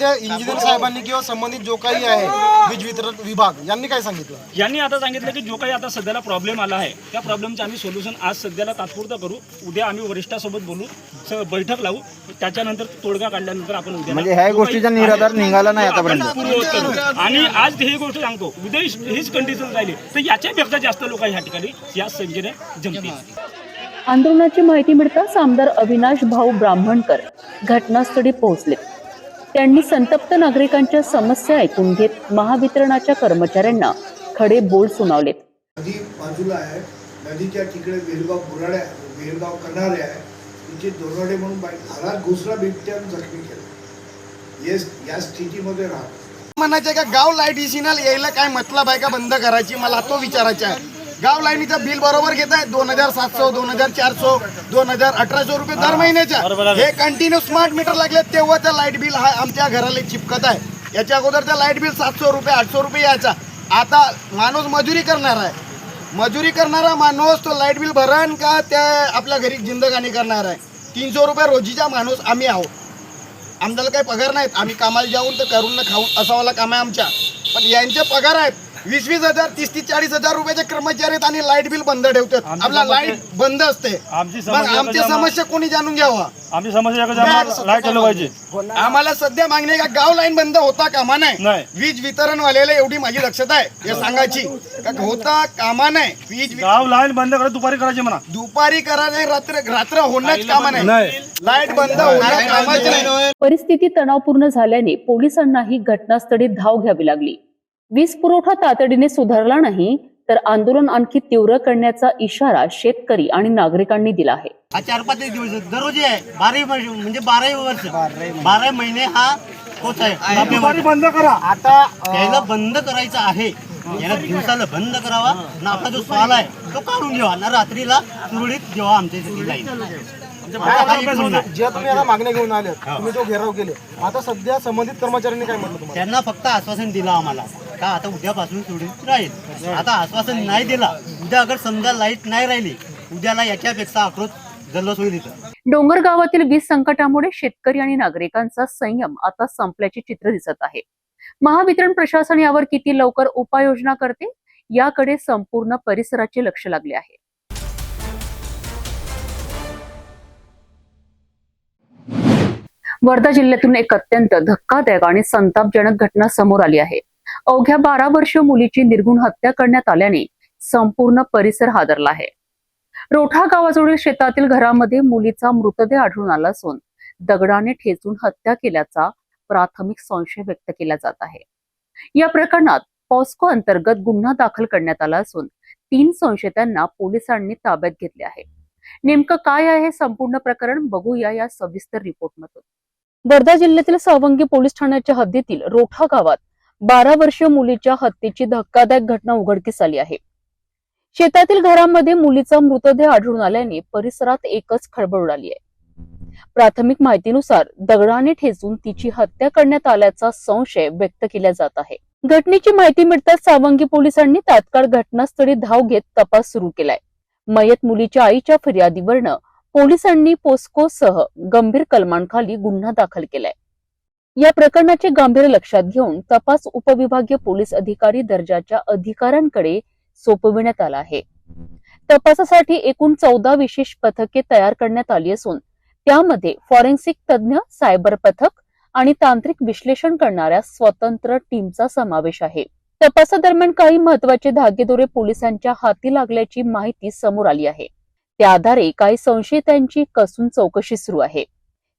इंजिनियर साहेबांनी किंवा संबंधित जो काही आहे वीज वितरण विभाग यांनी काय सांगितलं? यांनी आता सांगितलं की जो काही आता सध्याला प्रॉब्लेम आला आहे त्या प्रॉब्लेमचं आम्ही सोल्युशन आज सध्याला तात्पुरतं करू. उद्या आम्ही वरिष्ठासोबत बोलू, बैठक लावू, त्याच्यानंतर तोडगा काढल्यानंतर आपण उद्या म्हणजे ह्या गोष्टीचा निराधार निघाला नाही आतापर्यंत. आणि आज ही गोष्ट सांगतो, उद्या हीच कंडिशन राहिली तर याच्यापेक्षा जास्त लोक ह्या ठिकाणी या संख्येने जमतील. आंदोलनाची माहिती मिळताच आमदार अविनाश भाऊ ब्राह्मणकर घटनास्थळी पोहोचले. त्यांनी संतप्त नागरिकांच्या समस्या ऐकून घेत महावितरणाच्या कर्मचाऱ्यांना खडे बोल सुनावले. नदी बाजूला आहे, नदीच्या तिकडे वेलगाव करणारे आहे, तिचे दोरवाडे म्हणून घरात घुसला, बिबट्यानं जखमी केला. या स्थितीमध्ये राहत म्हणायचं का गाव लाईट इसिनल यायला काय मतलब आहे का बंद करायची? मला तो विचारायचा आहे. गाव लाईनीचं बिल बरोबर घेत आहे 2700, 2400, 2800 रुपये दर महिन्याच्या. हे कंटिन्यू स्मार्ट मीटर लागले तेव्हाचं लाईट बिल हा आमच्या घराला चिपकत आहे. याच्या अगोदरचा लाईट बिल 700 रुपये 800 रुपये यायचा. आता माणूस मजुरी करणार आहे, मजुरी करणारा माणूस तो लाईट बिल भरण का त्या आपल्या घरी जिंदगानी करणार आहे? 300 रुपये रोजीचा माणूस आम्ही आहोत. आमच्याला काही पगार नाहीत, आम्ही कामाला जाऊन तर करून न खाऊन असावाला काम आहे आमच्या. पण यांचे पगार आहेत 20,000, 30,000 रुपयाचे कर्मचारी आहेत आणि लाईट बिल बंद ठेवतात. आपला लाईट बंद असते. आमची समस्या कोणी जाणून घ्यावा? आमची समस्या लाईट चालू पाहिजे. आम्हाला सध्या मागणी का गाव लाईन बंद होता कामा नाही. वीज वितरण वाल्याला एवढी माझी दक्षता आहे हे सांगायची का होता कामा नाही. वीज गाव लाईन बंद करा, दुपारी करायची म्हणा. दुपारी करा नाही, रात्र होण्याच कामा नाही. लाईट बंद होणार कामाच नाही. परिस्थिती तणावपूर्ण झाल्याने पोलिसांनाही घटनास्थळी धाव घ्यावी लागली. वीज पुरवठा तातडीने सुधारला नाही तर आंदोलन आणखी तीव्र करण्याचा इशारा शेतकरी आणि नागरिकांनी दिला आहे. 4-5 दिवस दररोज आहे, 12 म्हणजे 12 वर्ष 12 महिने हा होत आहे. बंद करा. आता याला बंद करायचं आहे, याला दिवसाला बंद करावा ना. आपला जो साल आहे तो काढून घ्यावा ना, रात्रीला सुरळीत जेव्हा आमच्या इथे लाईन. ज्या तुम्ही आता मागण्या घेऊन आले, तुम्ही जो घेराव केले, आता सध्या संबंधित कर्मचाऱ्यांनी काय म्हटलं तुम्हाला? त्यांना फक्त आश्वासन दिलं आम्हाला का आता उद्यापासून सुरळीत राहील. आता आश्वासन नाही दिला, उद्या अगर समजा लाईट नाही राहिली, उद्याला याच्यापेक्षा आक्रोश जल्लोष होईल इथं. डोंगरगावातील वीज संकटामुळे शेतकरी आणि नागरिकांचा संयम आता संपल्याचे चित्र दिसत आहे. महावितरण प्रशासन यावर किती लवकर उपाययोजना करते याकडे संपूर्ण परिसराचे लक्ष लागले आहे. वर्धा जिल्ह्यातून एक अत्यंत धक्कादायक आणि संतापजनक घटना समोर आली आहे. अवघ्या 12 वर्षीय मुलीची निर्घृण हत्या करण्यात आल्याने संपूर्ण परिसर हादरला आहे. रोठा गावाजवळील शेतातील घरामध्ये मुलीचा मृतदेह आढळून आला असून दगडाने ठेचून हत्या केल्याचा प्राथमिक संशय व्यक्त केला जात आहे. या प्रकरणात पॉस्को अंतर्गत गुन्हा दाखल करण्यात आला असून 3 संशयितांना पोलिसांनी ताब्यात घेतले आहे. नेमकं काय आहे हे संपूर्ण प्रकरण बघूया या सविस्तर रिपोर्टमधून. वर्धा जिल्ह्यातील सावंगी पोलीस ठाण्याच्या हद्दीतील रोठा गावात 12 वर्षीय मुलीच्या हत्येची धक्कादायक घटना उघडकीस आली आहे. शेतातील घरामध्ये मुलीचा मृतदेह आढळून आल्याने परिसरात एकच खळबळ उडाली आहे. प्राथमिक माहितीनुसार दगडाने ठेचून तिची हत्या करण्यात आल्याचा संशय व्यक्त केला जात आहे. घटनेची माहिती मिळताच सावंगी पोलिसांनी तात्काळ घटनास्थळी धाव घेत तपास सुरू केलाय. मयत मुलीच्या आईच्या फिर्यादीवरनं पोलिसांनी पोस्कोसह गंभीर कलमांखाली गुन्हा दाखल केलाय. या प्रकरणाचे गांभीर्य लक्षात घेऊन तपास उपविभागीय पोलीस अधिकारी दर्जाच्या अधिकाऱ्यांकडे सोपविण्यात आला आहे. तपासासाठी एकूण 14 विशेष पथके तयार करण्यात आली असून त्यामध्ये फॉरेन्सिक तज्ञ, सायबर पथक आणि तांत्रिक विश्लेषण करणाऱ्या स्वतंत्र टीमचा समावेश आहे. तपासादरम्यान काही महत्वाचे धागेदोरे पोलिसांच्या हाती लागल्याची माहिती समोर आली आहे. त्या आधारे काही संशयितांची कसून चौकशी सुरू आहे.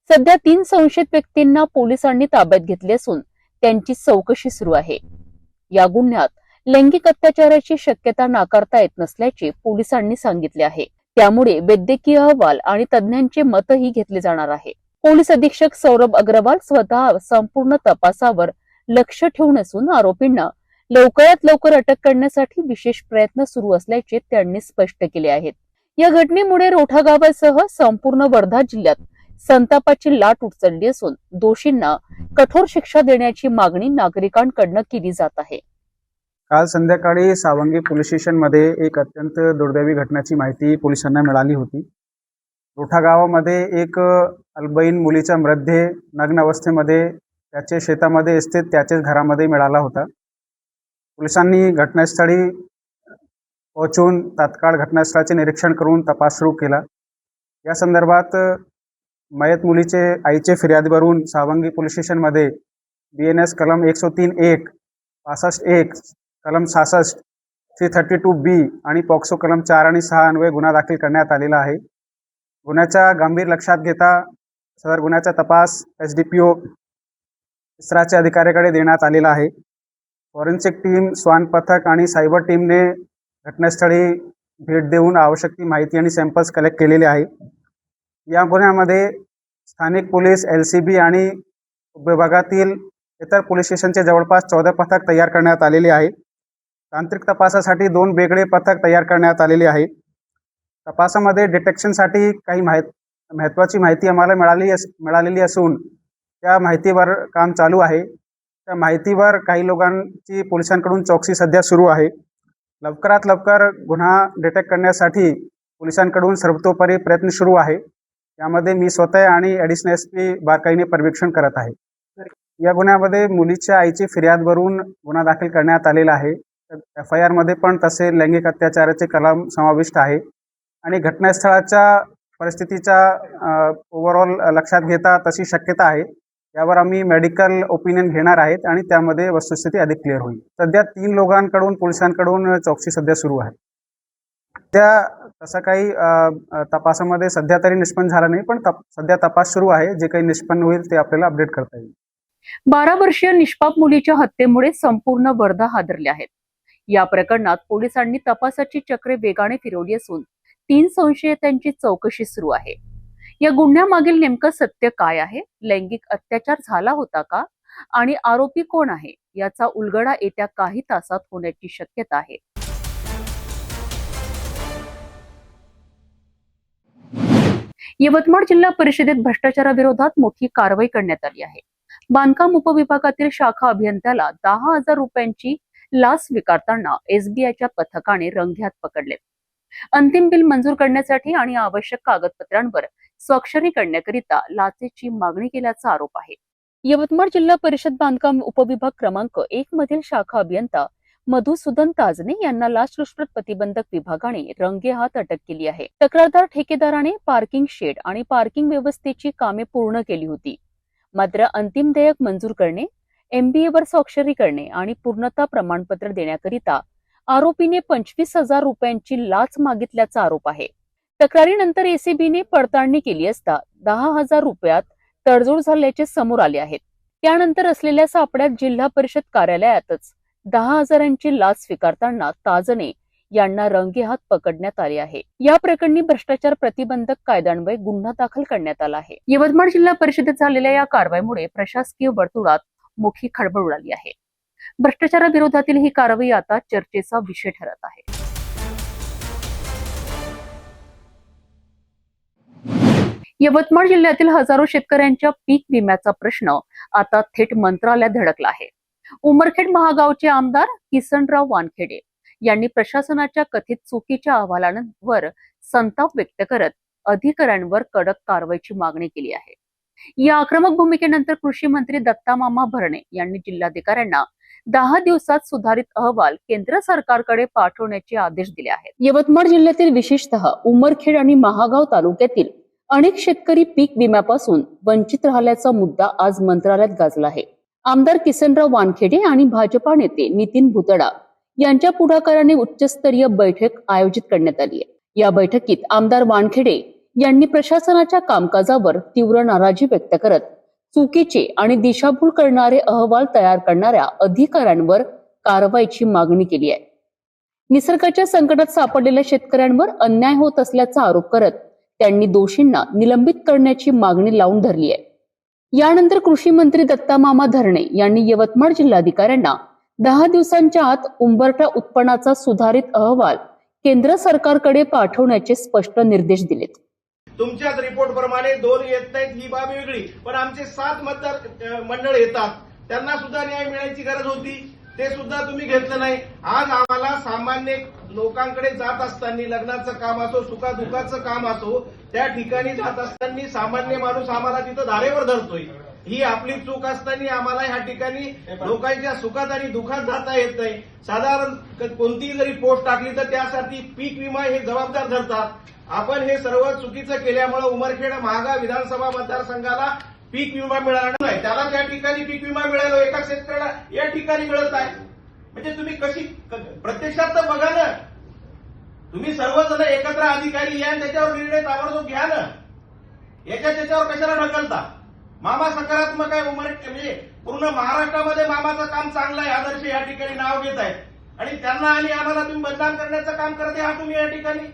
सध्या 3 संशयित व्यक्तींना पोलिसांनी ताब्यात घेतले असून त्यांची चौकशी सुरू आहे. या गुन्ह्यात लैंगिक अत्याचाराची शक्यता नाकारता येत नसल्याचे पोलिसांनी सांगितले आहे. त्यामुळे वैद्यकीय अहवाल आणि तज्ञांचे मतही घेतले जाणार आहे. पोलीस अधीक्षक सौरभ अग्रवाल स्वतः संपूर्ण तपासावर लक्ष ठेवून असून आरोपींना लवकरात लवकर अटक करण्यासाठी विशेष प्रयत्न सुरू असल्याचे त्यांनी स्पष्ट केले आहेत. या घटनेमुळे रोठा गावासह संपूर्ण वर्धा जिल्ह्यात संतापाची लाट उचलली असून दोषींना कठोर शिक्षा देण्याची मागणी नागरिकांकडून केली जात आहे. काल संध्याकाळी सावंगी पोलीस स्टेशनमध्ये एक अत्यंत दुर्दैवी घटनेची माहिती पोलिसांना मिळाली होती. रोठा गावामध्ये एक अल्पवयीन मुलीचा मृतदेह नग्न अवस्थेमध्ये त्याचे शेतामध्ये स्थित त्याच्याच घरामध्ये मिळाला होता. पोलिसांनी घटनास्थळी पोहोचून तात्काळ घटनास्थळाचे निरीक्षण करून तपास सुरू केला. या संदर्भात मयत मुलीचे आईचे फिर्यादीवरून सावंगी पोलीस स्टेशनमध्ये BNS कलम 103(1), 65(1), कलम 66, 332B आणि पॉक्सो कलम 4 आणि 6 अन्वये गुन्हा दाखल करण्यात आलेला आहे. गुन्ह्याचा गंभीर लक्षात घेता सदर गुन्ह्याचा तपास SDPO इस्राच्या अधिकाऱ्याकडे देण्यात आलेला आहे. फॉरेन्सिक टीम, श्वान पथक आणि सायबर टीमने घटनास्थळी भेट देऊन आवश्यक ती माहिती आणि सॅम्पल्स कलेक्ट केलेले आहे. या गुन्ह्यामध्ये स्थानिक पोलीस, LCB आणि उपविभागातील इतर पोलीस स्टेशनचे जवळपास 14 पथक तयार करण्यात आलेले आहे. तांत्रिक तपासासाठी 2 वेगळे पथक तयार करण्यात आलेले आहे. तपासामध्ये डिटेक्शनसाठी काही महत्त्वाची माहिती आम्हाला मिळालेली असून त्या माहितीवर काम चालू आहे. त्या माहितीवर काही लोकांची पोलिसांकडून चौकशी सध्या सुरू आहे. लवकरात लवकर गुन्हा डिटेक्ट करण्यासाठी पोलिसांकडून सर्वतोपरी प्रयत्न सुरू आहे. यामध्ये मी स्वतः आणि ॲडिशनल SP बारकाईने पर्यवेक्षण करत आहे. या गुन्ह्यामध्ये मुलीच्या आईची फिर्यादवरून गुन्हा दाखल करण्यात आलेला आहे. FIR मध्ये पण तसे लैंगिक अत्याचाराचे कलम समाविष्ट आहे आणि घटनास्थळाच्या परिस्थितीचा ओव्हरऑल लक्षात घेता तशी शक्यता आहे. यावर आम्ही मेडिकल ओपिनियन घेणार आहेत आणि त्यामध्ये वस्तुस्थिती अधिक क्लिअर होईल. सध्या 3 लोकांकडून पोलिसांकडून चौकशी सध्या सुरू आहे. त्या तसा काही तपासामध्ये सध्या तरी निष्पन्न झाला नाही, पण सध्या तपास सुरू आहे. जे काही निष्पन्न होईल ते आपल्याला अपडेट करता येईल. 12 वर्षीय निष्पाप मुलीच्या हत्येमुळे संपूर्ण वर्धा हादरले आहेत. या प्रकरणात पोलिसांनी तपासाची चक्रे वेगाने फिरवली असून 3 संशयितांची चौकशी सुरू आहे. या गुन्ह्यामागील नेमकं सत्य काय आहे, लैंगिक अत्याचार झाला होता का आणि आरोपी कोण आहे याचा उलगडा येत्या काही तासात होण्याची शक्यता आहे. यवतमाळ जिल्हा परिषदेत भ्रष्टाचाराविरोधात मोठी कारवाई करण्यात आली आहे. बांधकाम उपविभागातील शाखा अभियंत्याला 10,000 रुपयांची लाच स्वीकारताना SBIच्या पथकाने रंगेहात पकडले. अंतिम बिल मंजूर करण्यासाठी आणि आवश्यक कागदपत्रांवर स्वाक्षरी करण्याकरिता लाचेची मागणी केल्याचा आरोप आहे. यवतमाळ जिल्हा परिषद बांधकाम उपविभाग क्रमांक 1 मधील शाखा अभियंता मधुसूदन ताजने यांना लाचलुचपत प्रतिबंधक विभागाने रंगेहात अटक केली आहे. तक्रारदार ठेकेदाराने पार्किंग शेड आणि पार्किंग व्यवस्थेची कामे पूर्ण केली होती. मात्र अंतिम देयक मंजूर करणे, MBA वर स्वाक्षरी करणे आणि पूर्णता प्रमाणपत्र देण्याकरिता आरोपीने 25,000 रुपयांची लाच मागितल्याचा आरोप आहे. तक्रारीनंतर ACBने पडताळणी केली असता 10,000 रुपयात तडजोड झाल्याचे समोर आले आहेत. त्यानंतर असलेल्या सापड्यात जिल्हा परिषद कार्यालयातच 10,000ची लाच स्वीकारताना ताजने यांना रंगेहात पकडण्यात आले आहे. या प्रकरणी भ्रष्टाचार प्रतिबंधक कायद्यान्वये गुन्हा दाखल करण्यात आला आहे. यवतमाळ जिल्हा परिषदेत झालेल्या या कारवाईमुळे प्रशासकीय वर्तुळात मोठी खळबळ उडाली आहे. भ्रष्टाचाराविरोधातील ही कारवाई आता चर्चेचा विषय ठरत आहे. यवतमाळ जिल्ह्यातील हजारो शेतकऱ्यांच्या पीक विम्याचा प्रश्न आता थेट मंत्रालयात धडकला आहे. उमरखेड महागावचे आमदार किसनराव वानखेडे यांनी प्रशासनाच्या कथित चुकीच्या अहवालांवर संताप व्यक्त करत अधिकाऱ्यांवर कडक कारवाईची मागणी केली आहे. या आक्रमक भूमिकेनंतर कृषी मंत्री दत्तामामा भरणे यांनी जिल्हाधिकाऱ्यांना 10 दिवसात सुधारित अहवाल केंद्र सरकारकडे पाठवण्याचे आदेश दिले आहेत. यवतमाळ जिल्ह्यातील विशेषतः उमरखेड आणि महागाव तालुक्यातील अनेक शेतकरी पीक विम्यापासून वंचित राहिल्याचा मुद्दा आज मंत्रालयात गाजला आहे. आमदार किसनराव वानखेडे आणि भाजपा नेते नितीन भुतडा यांच्या पुढाकाराने उच्चस्तरीय बैठक आयोजित करण्यात आली आहे. या बैठकीत आमदार वानखेडे यांनी प्रशासनाच्या कामकाजावर तीव्र नाराजी व्यक्त करत चुकीचे आणि दिशाभूल करणारे अहवाल तयार करणाऱ्या अधिकाऱ्यांवर कारवाईची मागणी केली आहे. निसर्गाच्या संकटात सापडलेल्या शेतकऱ्यांवर अन्याय होत असल्याचा आरोप करत त्यांनी दोषींना निलंबित करण्याची मागणी लावून धरली आहे. यानंतर कृषी मंत्री दत्तामामा धरणे यांनी यवतमाळ जिल्हाधिकाऱ्यांना 10 दिवसांच्या आत उंबरठा उत्पन्नाचा सुधारित अहवाल केंद्र सरकारकडे पाठवण्याचे स्पष्ट निर्देश दिलेत. तुमच्याच रिपोर्ट प्रमाणे 2 येत नाहीत ही बाब वेगळी, पण आमचे 7 मतदार मंडळ येतात, त्यांना सुद्धा न्याय मिळायची गरज होती, ते सुद्धा तुम्ही घेतलं नाही. आज आम्हाला सामान्य लोकांकडे जात असताना, लग्नाचं काम असो, सुखादुखाचं काम असो, त्या ठिकाणी जात असताना सामान्य माणूस आम्हाला तिथं धारेवर धरतोय. ही आपली चूक असताना आम्हाला ह्या ठिकाणी लोकांच्या सुखात आणि दुःखात जाता येत नाही. साधारण कोणतीही जरी पोस्ट टाकली तर त्यासाठी पीक विमा हे जबाबदार धरतात. आपण हे सर्व चुकीचं केल्यामुळे उमरखेड महागाव विधानसभा मतदारसंघाला पीक विमा मिळाला नाही. त्याला त्या ठिकाणी पीक विमा मिळाला, एका शेतकऱ्याला या ठिकाणी मिळत आहे. म्हणजे तुम्ही कशी प्रत्यक्षात तर बघा ना, तुम्ही सर्वजण एकत्र अधिकारी या, त्याच्यावर निर्णय ताबडतोब घ्या ना. त्याच्यावर कशाला ढकलता? मामा सकारात्मक आहे, म्हणजे पूर्ण महाराष्ट्रामध्ये मामाचं काम चांगलं आहे, आदर्श या ठिकाणी नाव घेत आहेत, आणि त्यांना आणि आम्हाला तुम्ही बदनाम करण्याचं काम करत आहात तुम्ही या ठिकाणी.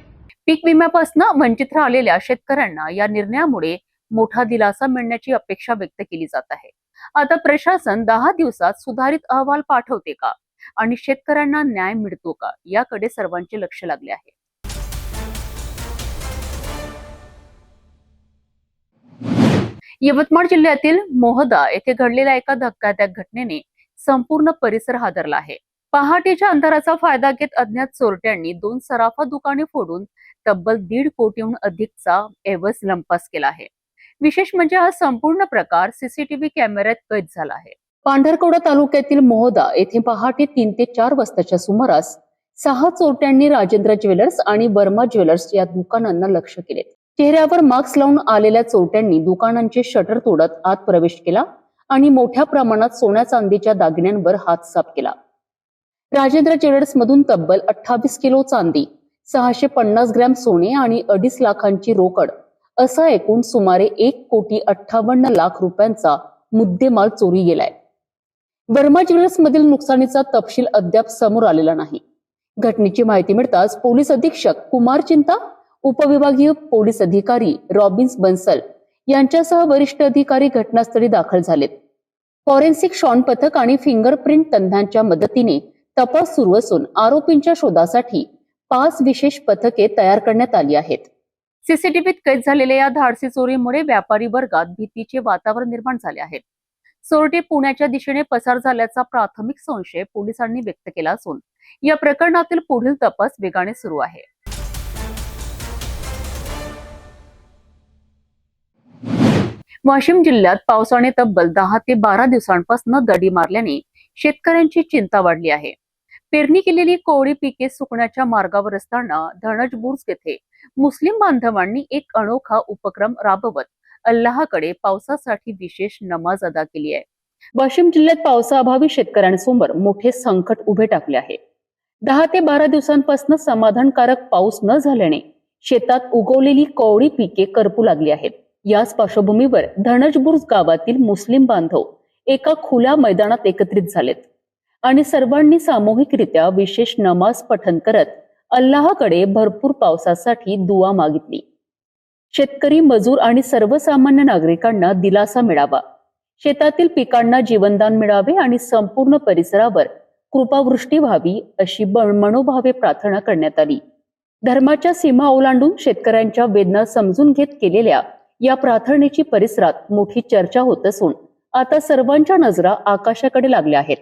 पीक विम्यापासून वंचित राहिलेल्या शेतकऱ्यांना या निर्णयामुळे मोठा दिलासा मिळण्याची अपेक्षा व्यक्त केली जात आहे. आता प्रशासन 10 दिवसात सुधारित अहवाल पाठवते का आणि शेतकऱ्यांना न्याय मिळतो का याकडे सर्वांचे लक्ष लागले आहे. यवतमाळ जिल्ह्यातील मोहदा येथे घडलेल्या एका धक्कादायक घटनेने संपूर्ण परिसर हादरला आहे. पहाटेच्या अंधाराचा फायदा घेत अज्ञात चोरट्यांनी 2 सराफा दुकाने फोडून तब्बल 1.5 कोटीहून अधिकचा ऐवज लंपास केला आहे. विशेष म्हणजे हा संपूर्ण प्रकार सीसीटीव्ही कॅमेऱ्यात कैद झाला आहे. पांढरकवडा तालुक्यातील मोहदा येथे पहाटे 3 ते 4 वाजताच्या सुमारास 6 चोरट्यांनी राजेंद्र ज्वेलर्स आणि वर्मा ज्वेलर्स या दुकानांना लक्ष्य केले. चेहऱ्यावर मास्क लावून आलेल्या चोरट्यांनी दुकानांचे शटर तोडत आत प्रवेश केला आणि मोठ्या प्रमाणात सोन्या चांदीच्या दागिन्यांवर हात साफ केला. राजेंद्र ज्वेलर्स मधून तब्बल 28 किलो चांदी, 650 ग्रॅम सोने आणि 2.5 लाखांची रोकड असा एकूण सुमारे 1,58,00,000 रुपयांचा मुद्देमाल चोरी गेलाय. वर्मा ज्वेलर्स मधील नुकसानीचा तपशील अद्याप समोर आलेला नाही. घटनेची माहिती मिळताच पोलीस अधीक्षक कुमार चिंता, उपविभागीय पोलीस अधिकारी रॉबिन्स बन्सल यांच्यासह वरिष्ठ अधिकारी घटनास्थळी दाखल झालेत. फॉरेन्सिक शॉन पथक आणि फिंगरप्रिंट तज्ञांच्या मदतीने तपास सुरू असून आरोपींच्या शोधासाठी 5 विशेष पथके तयार करण्यात आली आहेत. सीसीटीव्हीत कैद झालेल्या या धाडसी चोरीमुळे व्यापारी वर्गात भीतीचे वातावरण निर्माण झाले आहे. चोरटे पुण्याच्या दिशेने पसार झाल्याचा प्राथमिक संशय पोलिसांनी व्यक्त केला असून या प्रकरणातील पुढील तपास वेगाने सुरू आहे. वाशिम जिल्ह्यात पावसाने तब्बल 10 ते 12 दिवसांपासून दडी मारल्याने शेतकऱ्यांची चिंता वाढली आहे. पेरणी केलेली कोवळी पिके सुकण्याच्या मार्गावर असताना धनज बुर्ज येथे मुस्लिम बांधवांनी एक अनोखा उपक्रम राबवत अल्लाहकडे पावसासाठी विशेष नमाज अदा केली आहे. वाशिम जिल्ह्यात पावसाअभावी शेतकऱ्यांसमोर मोठे संकट उभे टाकले आहे. 10 ते 12 दिवसांपासून समाधानकारक पाऊस न झाल्याने शेतात उगवलेली कोवळी पिके करपू लागली आहेत. याच पार्श्वभूमीवर धनजबुर्ज गावातील मुस्लिम बांधव एका खुल्या मैदानात एकत्रित झालेत आणि सर्वांनी सामूहिकरित्या विशेष नमाज पठण करत अल्लाहकडे भरपूर पावसासाठी दुआ मागितली. शेतकरी, मजूर आणि सर्वसामान्य नागरिकांना दिलासा मिळावा, शेतातील पिकांना जीवनदान मिळावे आणि संपूर्ण परिसरावर कृपावृष्टी व्हावी अशी मनोभावे प्रार्थना करण्यात आली. धर्माच्या सीमा ओलांडून शेतकऱ्यांच्या वेदना समजून घेत केलेल्या या प्रार्थनेची परिसरात मोठी चर्चा होत असून आता सर्वांच्या नजरा आकाशाकडे लागल्या आहेत.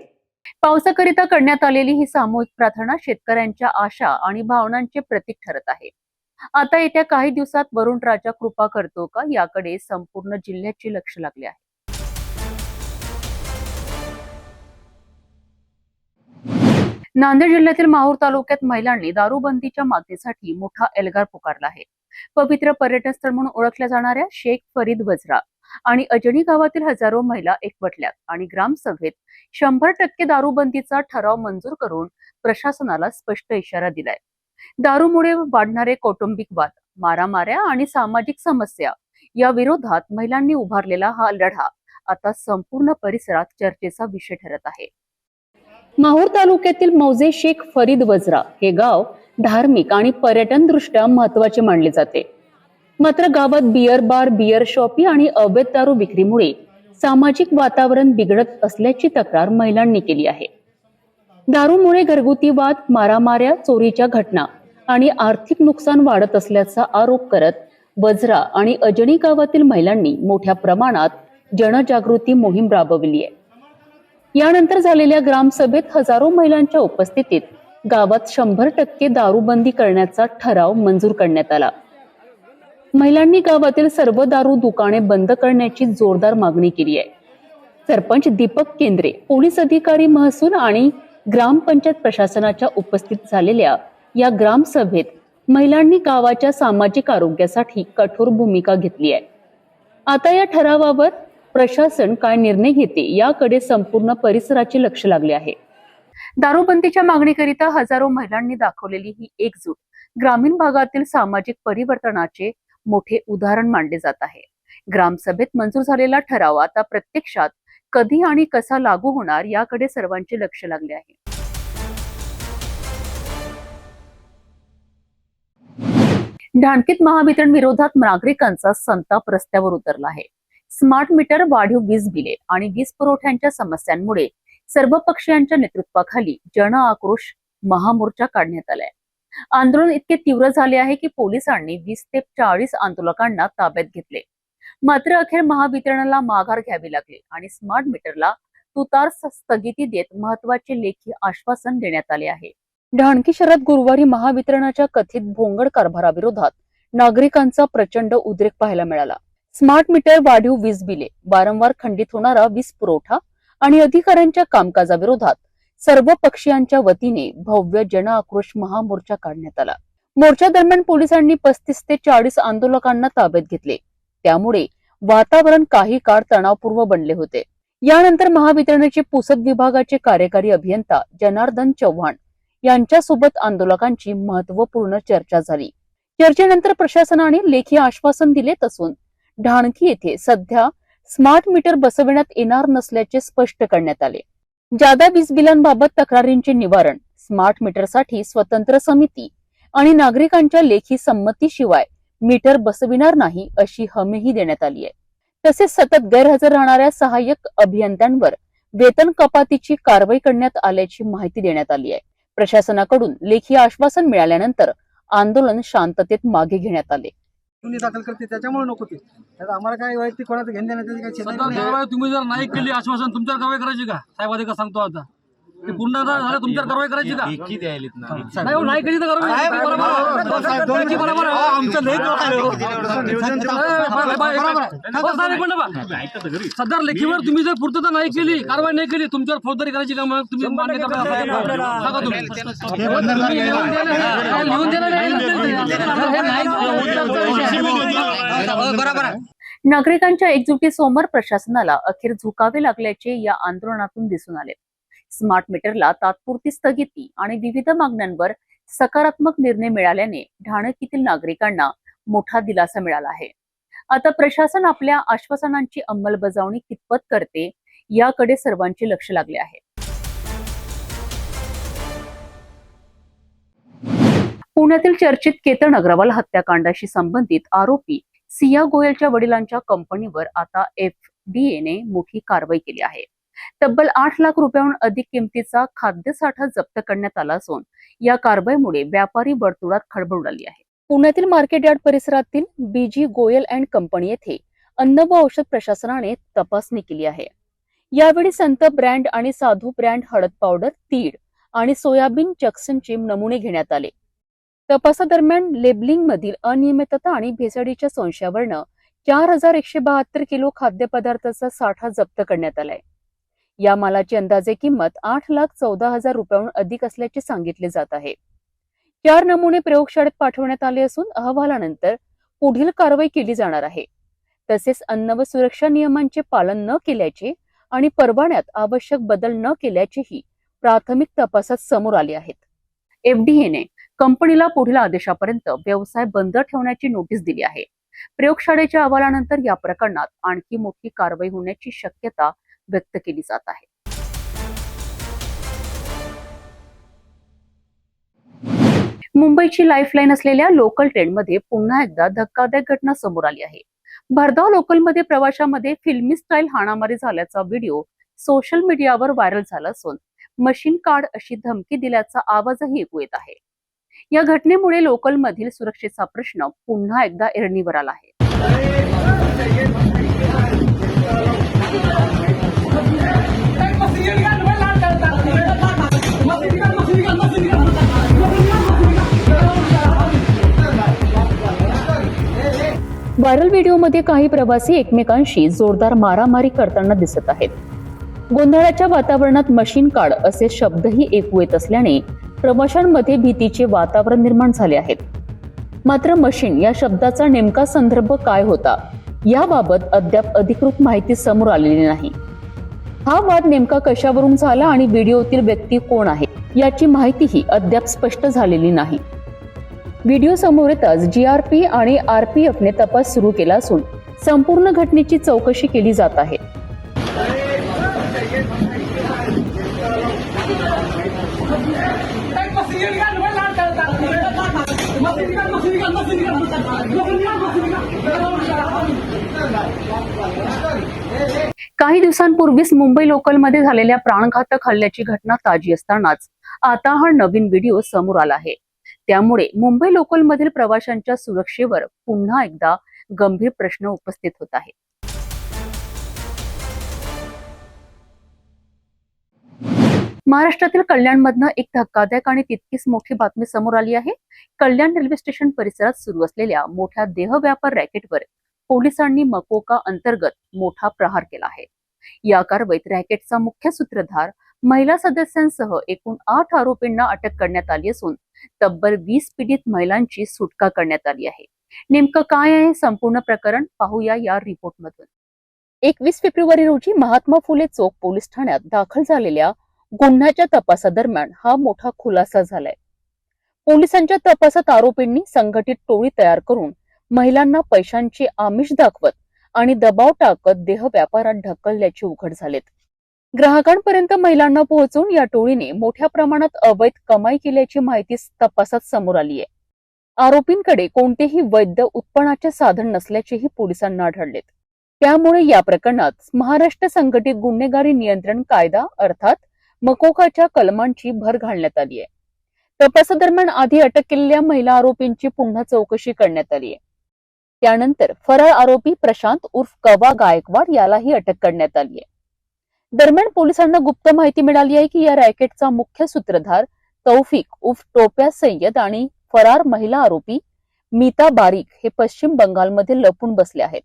पावसाकरिता करण्यात आलेली ही सामूहिक प्रार्थना शेतकऱ्यांच्या आशा आणि भावनांचे प्रतीक ठरत आहे. आता येत्या काही दिवसात वरुण राजा कृपा करतो का याकडे संपूर्ण जिल्ह्याचे लक्ष लागले आहे. नांदेड जिल्ह्यातील माहूर तालुक्यात महिलांनी दारूबंदीच्या मागणीसाठी मोठा एल्गार पुकारला आहे. पवित्र पर्यटन स्थळ म्हणून ओळखल्या जाणाऱ्या शेख फरीद वज्रा आणि अजनी गावातील हजारो महिला एकवटल्यात आणि ग्रामसभेत 100% दारूबंदीचा ठराव मंजूर करून प्रशासनाला स्पष्ट इशारा दिलाय. दारूमुळे वाढणारे कौटुंबिक वाद, मारामाऱ्या आणि सामाजिक समस्या या विरोधात महिलांनी उभारलेला हा लढा आता संपूर्ण परिसरात चर्चेचा विषय ठरत आहे. माहूर तालुक्यातील मौजे शेख फरीद वजरा हे गाव धार्मिक आणि पर्यटन दृष्ट्या महत्वाचे मानले जाते. मात्र गावात बियर बार, बियर शॉपी आणि अवैध दारू विक्रीमुळे सामाजिक वातावरण बिघडत असल्याची तक्रार महिलांनी केली आहे. दारूमुळे घरगुती वाद, मारामाऱ्या, चोरीच्या घटना आणि आर्थिक नुकसान वाढत असल्याचा आरोप करत वजरा आणि अजनी गावातील महिलांनी मोठ्या प्रमाणात जनजागृती मोहीम राबवली आहे. यानंतर झालेल्या ग्रामसभेत हजारो महिलांच्या उपस्थितीत गावात 100% दारूबंदी करण्याचा ठराव मंजूर करण्यात आला. महिलांनी गावातील सर्व दारू दुकाने बंद करण्याची जोरदार मागणी केली आहे. सरपंच दीपक केंद्रे, पोलीस अधिकारी, महसूल आणि ग्रामपंचायत प्रशासनाच्या उपस्थित झालेल्या या ग्रामसभेत महिलांनी गावाच्या सामाजिक आरोग्यासाठी कठोर भूमिका घेतली आहे. आता या ठरावावर प्रशासन काय निर्णय घेते याकडे संपूर्ण परिसराचे लक्ष लागले आहे. दारूबंदीच्या मागणीकरिता हजारो महिलांनी दाखवलेली ही एकजूट ग्रामीण भागातील सामाजिक परिवर्तनाचे मोठे उदाहरण मानले जात आहे. ग्रामसभेत मंजूर झालेला ठराव आता प्रत्यक्षात कधी आणि कसा लागू होणार याकडे सर्वांचे लक्ष लागले आहे. ढाणकीत महावितरण विरोधात नागरिकांचा संताप रस्त्यावर उतरला आहे. स्मार्ट मीटर, वाढीव वीज बिले आणि वीज पुरवठ्यांच्या समस्यांमुळे सर्व पक्षीयांच्या नेतृत्वाखाली जन आक्रोश महामोर्चा काढण्यात आलाय. आंदोलन इतके तीव्र झाले आहे की पोलिसांनी 20 ते 40 आंदोलकांना ताब्यात घेतले. मात्र अखेर महावितरणाला माघार घ्यावी लागली आणि स्मार्ट मीटरला तुतार स्थगिती देत महत्वाचे लेखी आश्वासन देण्यात आले आहे. ढाणकी शहरात गुरुवारी महावितरणाच्या कथित भोंगड कारभाराविरोधात नागरिकांचा प्रचंड उद्रेक पाहायला मिळाला. स्मार्ट मीटर, वाढीव वीज बिले, वारंवार खंडित होणारा वीज पुरवठा आणि अधिकाऱ्यांच्या कामकाजाविरोधात सर्व पक्षीयांच्या वतीने भव्य जन आक्रोश महामोर्चा काढण्यात आला. मोर्चा दरम्यान पोलिसांनी 35 ते 40 आंदोलकांना ताब्यात घेतले. त्यामुळे वातावरण काही काळ तणावपूर्ण बनले होते. यानंतर महावितरणाचे पुसद विभागाचे कार्यकारी अभियंता जनार्दन चव्हाण यांच्यासोबत आंदोलकांची महत्वपूर्ण चर्चा झाली. चर्चेनंतर प्रशासनाने लेखी आश्वासन दिले असून ढाणकी येथे सध्या स्मार्ट मीटर बसविण्यात येणार नसल्याचे स्पष्ट करण्यात आले. जादा वीज बिलांबाबत तक्रारींचे निवारण, स्मार्ट मीटरसाठी स्वतंत्र समिती आणि नागरिकांच्या लेखी संमतीशिवाय मीटर बसविणार नाही अशी हमीही देण्यात आली आहे. तसेच सतत गैरहजर राहणाऱ्या सहाय्यक अभियंत्यांवर वेतन कपातीची कारवाई करण्यात आल्याची माहिती देण्यात आली आहे. प्रशासनाकडून लेखी आश्वासन मिळाल्यानंतर आंदोलन शांततेत मागे घेण्यात आले. दाखल करते त्याच्यामुळे नको ते आम्हाला काय वैयक्तिक कोणाचं घेणं देण्याचं तुम्ही जर नाही केली आश्वासन तुमच्यावर कारवाई करायची का? साहेब अधिक सांगतो आता ते पूर्ण झालं तुमच्यावर कारवाई करायची का? नाही केली तर सदर लेखीवर तुम्ही जर पूर्तता नाही केली, कारवाई नाही केली, तुमच्यावर फौजदारी करायची का? मग तुम्ही मान्य नागरिकांच्या एकजुटीसमोर प्रशासनाला अखेर झुकावे लागल्याचे या आंदोलनातून दिसून आले. स्मार्ट मीटरला तात्पुरती स्थगिती आणि विविध मागण्यांवर सकारात्मक निर्णय मिळाल्याने ढाणकीतील नागरिकांना मोठा दिलासा मिळाला आहे. आता प्रशासन आपल्या आश्वासनांची अंमलबजावणी कितपत करते याकडे सर्वांचे लक्ष लागले आहे. पुण्यातील चर्चित केतन अग्रवाल हत्याकांडाशी संबंधित आरोपी सिया गोयलच्या वडिलांच्या कंपनीवर आता FDAने मोठी कारवाई केली आहे. तब्बल 8 लाख रुपयांहून अधिक किमतीचा खाद्यसाठा जप्त करण्यात आला असून या कारवाईमुळे व्यापारी वर्तुळात खळबळ उडाली आहे. पुण्यातील मार्केट यार्ड परिसरातील BG गोयल अँड कंपनी येथे अन्न व औषध प्रशासनाने तपासणी केली आहे. यावेळी संत ब्रँड आणि साधू ब्रँड हळद पावडर, तीळ आणि सोयाबीन चक्सनचे नमुने घेण्यात आले. तपासादरम्यान लेबलिंग मधील अनियमितता आणि भेसळीच्या संशयावरून 4172 किलो खाद्यपदार्थाचा साठा जप्त करण्यात आलाय. या मालाची अंदाजे किंमत 8,14,000 रुपयांहून अधिक असल्याचे सांगितले जात आहे. 4 नमुने प्रयोगशाळेत पाठवण्यात आले असून अहवालानंतर पुढील कारवाई केली जाणार आहे. तसेच अन्न व सुरक्षा नियमांचे पालन न केल्याचे आणि परवान्यात आवश्यक बदल न केल्याचेही प्राथमिक तपासात समोर आले आहेत. एफडीएने कंपनीला पुढील आदेशापर्यंत व्यवसाय बंद ठेवण्याची नोटीस दिली आहे. प्रयोगशाळेच्या अहवालानंतर या प्रकरणात आणखी मोठी कारवाई होण्याची शक्यता व्यक्त केली जात आहे. मुंबईची लाईफलाईन असलेल्या लोकल ट्रेनमध्ये पुन्हा एकदा धक्कादायक घटना समोर आली आहे. भरधाव लोकलमध्ये प्रवाशामध्ये फिल्मी स्टाईल हाणामारी झाल्याचा व्हिडिओ सोशल मीडियावर व्हायरल झाला असून मशीन काढ अशी धमकी दिल्याचा आवाजही ऐकू येत आहे. या घटनेमुळे लोकलमधील सुरक्षेचा प्रश्न पुन्हा एकदा ऐरणीवर आला आहे. व्हायरल व्हिडिओमध्ये काही प्रवासी एकमेकांशी जोरदार मारामारी करताना दिसत आहेत. गोंधळाच्या वातावरणात मशीन काढ असे शब्दही ऐकू येत असल्याने प्रवाशांमध्ये भीतीचे वातावरण निर्माण झाले आहेत. मात्र मशीन या शब्दाचा नेमका संदर्भ काय होता याबाबत अद्याप अधिकृत माहिती समोर आलेली नाही. हा वाद नेमका कशावरून झाला आणि व्हिडिओतील व्यक्ती कोण आहे याची माहितीही अद्याप स्पष्ट झालेली नाही. व्हिडिओ समोर येताच जीआरपी आणि आरपीएफने तपास सुरू केला असून संपूर्ण घटनेची चौकशी केली जात आहे. काही दिवसांपूर्वीच मुंबई लोकलमध्ये झालेल्या प्राणघातक हल्ल्याची घटना ताजी असतानाच आता हा नवीन व्हिडिओ समोर आला आहे. त्यामुळे मुंबई लोकलमधील प्रवाशांच्या सुरक्षेवर पुन्हा एकदा गंभीर प्रश्न उपस्थित होत आहे. महाराष्ट्रातील कल्याणमधनं एक धक्कादायक आणि तितकीच मोठी बातमी समोर आली आहे. कल्याण रेल्वे स्टेशन परिसरात सुरू असलेल्या मोठ्या देह व्यापार रॅकेटवर पोलिसांनी मकोका अंतर्गत मोठा प्रहार केला आहे. या कारवाईत रॅकेटचा मुख्य सूत्रधार, महिला सदस्यांसह एकूण 8 आरोपींना अटक करण्यात आली असून तब्बल 20 पीडित महिलांची सुटका करण्यात आली आहे. नेमकं काय आहे संपूर्ण प्रकरण पाहूया या रिपोर्टमधून. 21 फेब्रुवारी रोजी महात्मा फुले चौक पोलीस ठाण्यात दाखल झालेल्या गुन्ह्याच्या तपासादरम्यान हा मोठा खुलासा झालाय. पोलिसांच्या तपासात आरोपींनी संघटित टोळी तयार करून महिलांना पैशांची आमिष दाखवत आणि दबाव टाकत देह व्यापारात ढकलल्याचे उघड झालेत. ग्राहकांपर्यंत महिलांना पोहोचून या टोळीने मोठ्या प्रमाणात अवैध कमाई केल्याची माहिती तपासात समोर आली आहे. आरोपींकडे कोणतेही वैध उत्पन्नाचे साधन नसल्याचेही पोलिसांना आढळलेत. त्यामुळे या प्रकरणात महाराष्ट्र संघटित गुन्हेगारी नियंत्रण कायदा अर्थात मकोकाच्या कलमांची भर घालण्यात आली आहे. तपासादरम्यान आधी अटक केलेल्या महिला आरोपींची पुन्हा चौकशी करण्यात आली आहे. त्यानंतर फरार आरोपी प्रशांत उर्फ कवा गायकवाड यालाही अटक करण्यात आली आहे. दरम्यान पोलिसांना गुप्त माहिती मिळाली आहे की या रॅकेटचा मुख्य सूत्रधार तौफिक उर्फ टोप्या सय्यद आणि फरार महिला आरोपी मीता बारीक हे पश्चिम बंगालमध्ये लपून बसले आहेत.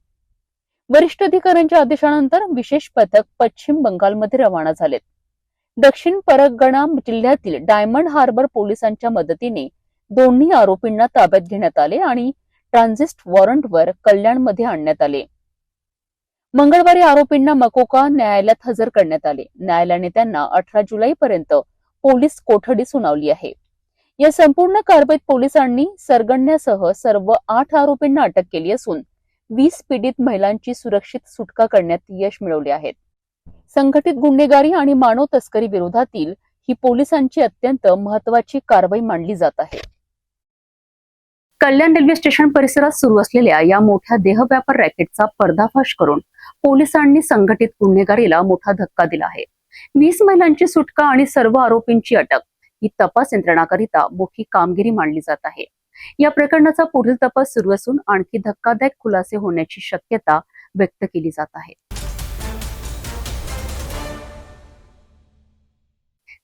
वरिष्ठ अधिकाऱ्यांच्या आदेशानंतर विशेष पथक पश्चिम बंगालमध्ये रवाना झालेत. दक्षिण परगणा जिल्ह्यातील डायमंड हार्बर पोलिसांच्या मदतीने दोन्ही आरोपींना ताब्यात घेण्यात आले आणि ट्रान्झिट वॉरंटवर कल्याणमध्ये आणण्यात आले. मंगळवारी आरोपींना मकोका न्यायालयात हजर करण्यात आले. न्यायालयाने त्यांना 18 जुलैपर्यंत पोलीस कोठडी सुनावली आहे. या संपूर्ण कारवाईत पोलिसांनी सरगण्यासह सर्व 8 आरोपींना अटक केली असून 20 पीडित महिलांची सुरक्षित सुटका करण्यात यश मिळवले आहे. संघटित गुन्हेगारी आणि मानव तस्करी विरोधातील ही पोलिसांची अत्यंत महत्वाची कारवाई मानली जात आहे. कल्याण रेल्वे स्टेशन परिसरात सुरू असलेल्या या मोठ्या देह व्यापार रॅकेटचा पर्दाफाश करून पोलिसांनी संघटित गुन्हेगारीला मोठा धक्का दिला आहे. 20 महिलांची सुटका आणि सर्व आरोपींची अटक ही तपास यंत्रणाकरिता मोठी कामगिरी मानली जात आहे. या प्रकरणाचा पुढील तपास सुरू असून आणखी धक्कादायक खुलासे होण्याची शक्यता व्यक्त केली जात आहे.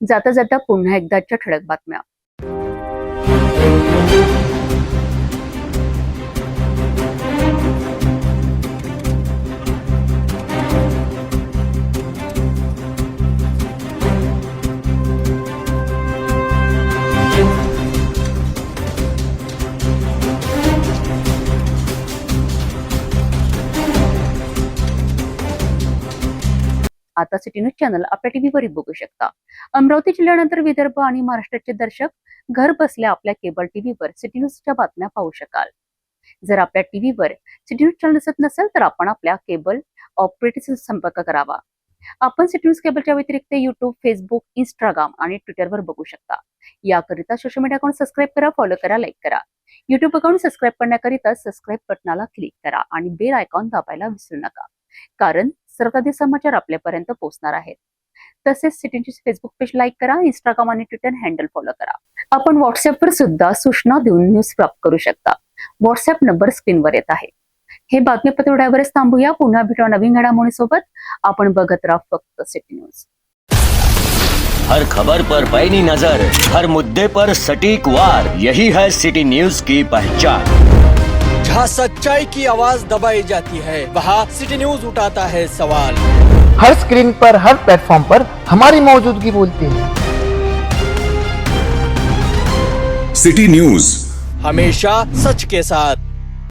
जाता जाता पुन्हा एकदाच्या ठळक बातम्या. आता सिटी न्यूज चॅनल आपल्या टीव्हीवरही बघू शकता. अमरावती जिल्ह्यानंतर विदर्भ आणि महाराष्ट्राचे दर्शक घर बसल्या आपल्या केबल टीव्हीवर सिटी न्यूजच्या बातम्या पाहू शकाल. जर आपल्या टीव्हीवर सिटी न्यूज चॅनल दिसत नसेल तर आपण आपल्या केबल ऑपरेटरशी संपर्क करावा. आपण सिटी न्यूज केबलच्या व्यतिरिक्त युट्यूब, फेसबुक, इंस्टाग्राम आणि ट्विटरवर बघू शकता. याकरिता सोशल मीडिया अकाउंट सबस्क्राईब करा, फॉलो करा, लाईक करा. युट्यूब अकाउंट सबस्क्राईब करण्याकरिता सबस्क्राईब बटनाला क्लिक करा आणि बेल आयकॉन दाबायला विसरू नका, कारण सर्वात आधी समाचार आपल्यापर्यंत पोहोचणार आहेत. तसेच city news Facebook page like करा, इंस्टाग्राम आणि ट्विटर हँडल फॉलो करा. आपण व्हॉट्सअपवर सुद्धा सूचना देऊन न्यूज प्राप्त करू शकता. व्हॉट्सअप नंबर स्क्रीनवर येत आहे. हे बातमीपत्र एवढ्यावरच थांबूया. पुन्हा भेटूया नवीन घडामोडीसोबत. आपण बघत राहा फक्त सिटी न्यूज. हर खबर पर पैनी नजर, हर मुद्दे पर सटीक वार, यही है सिटी न्यूज की पहचान. जहाँ सच्चाई की आवाज दबाई जाती है, वहाँ सिटी न्यूज उठाता है सवाल. हर स्क्रीन पर, हर प्लेटफॉर्म पर हमारी मौजूदगी बोलती है. सिटी न्यूज हमेशा सच के साथ.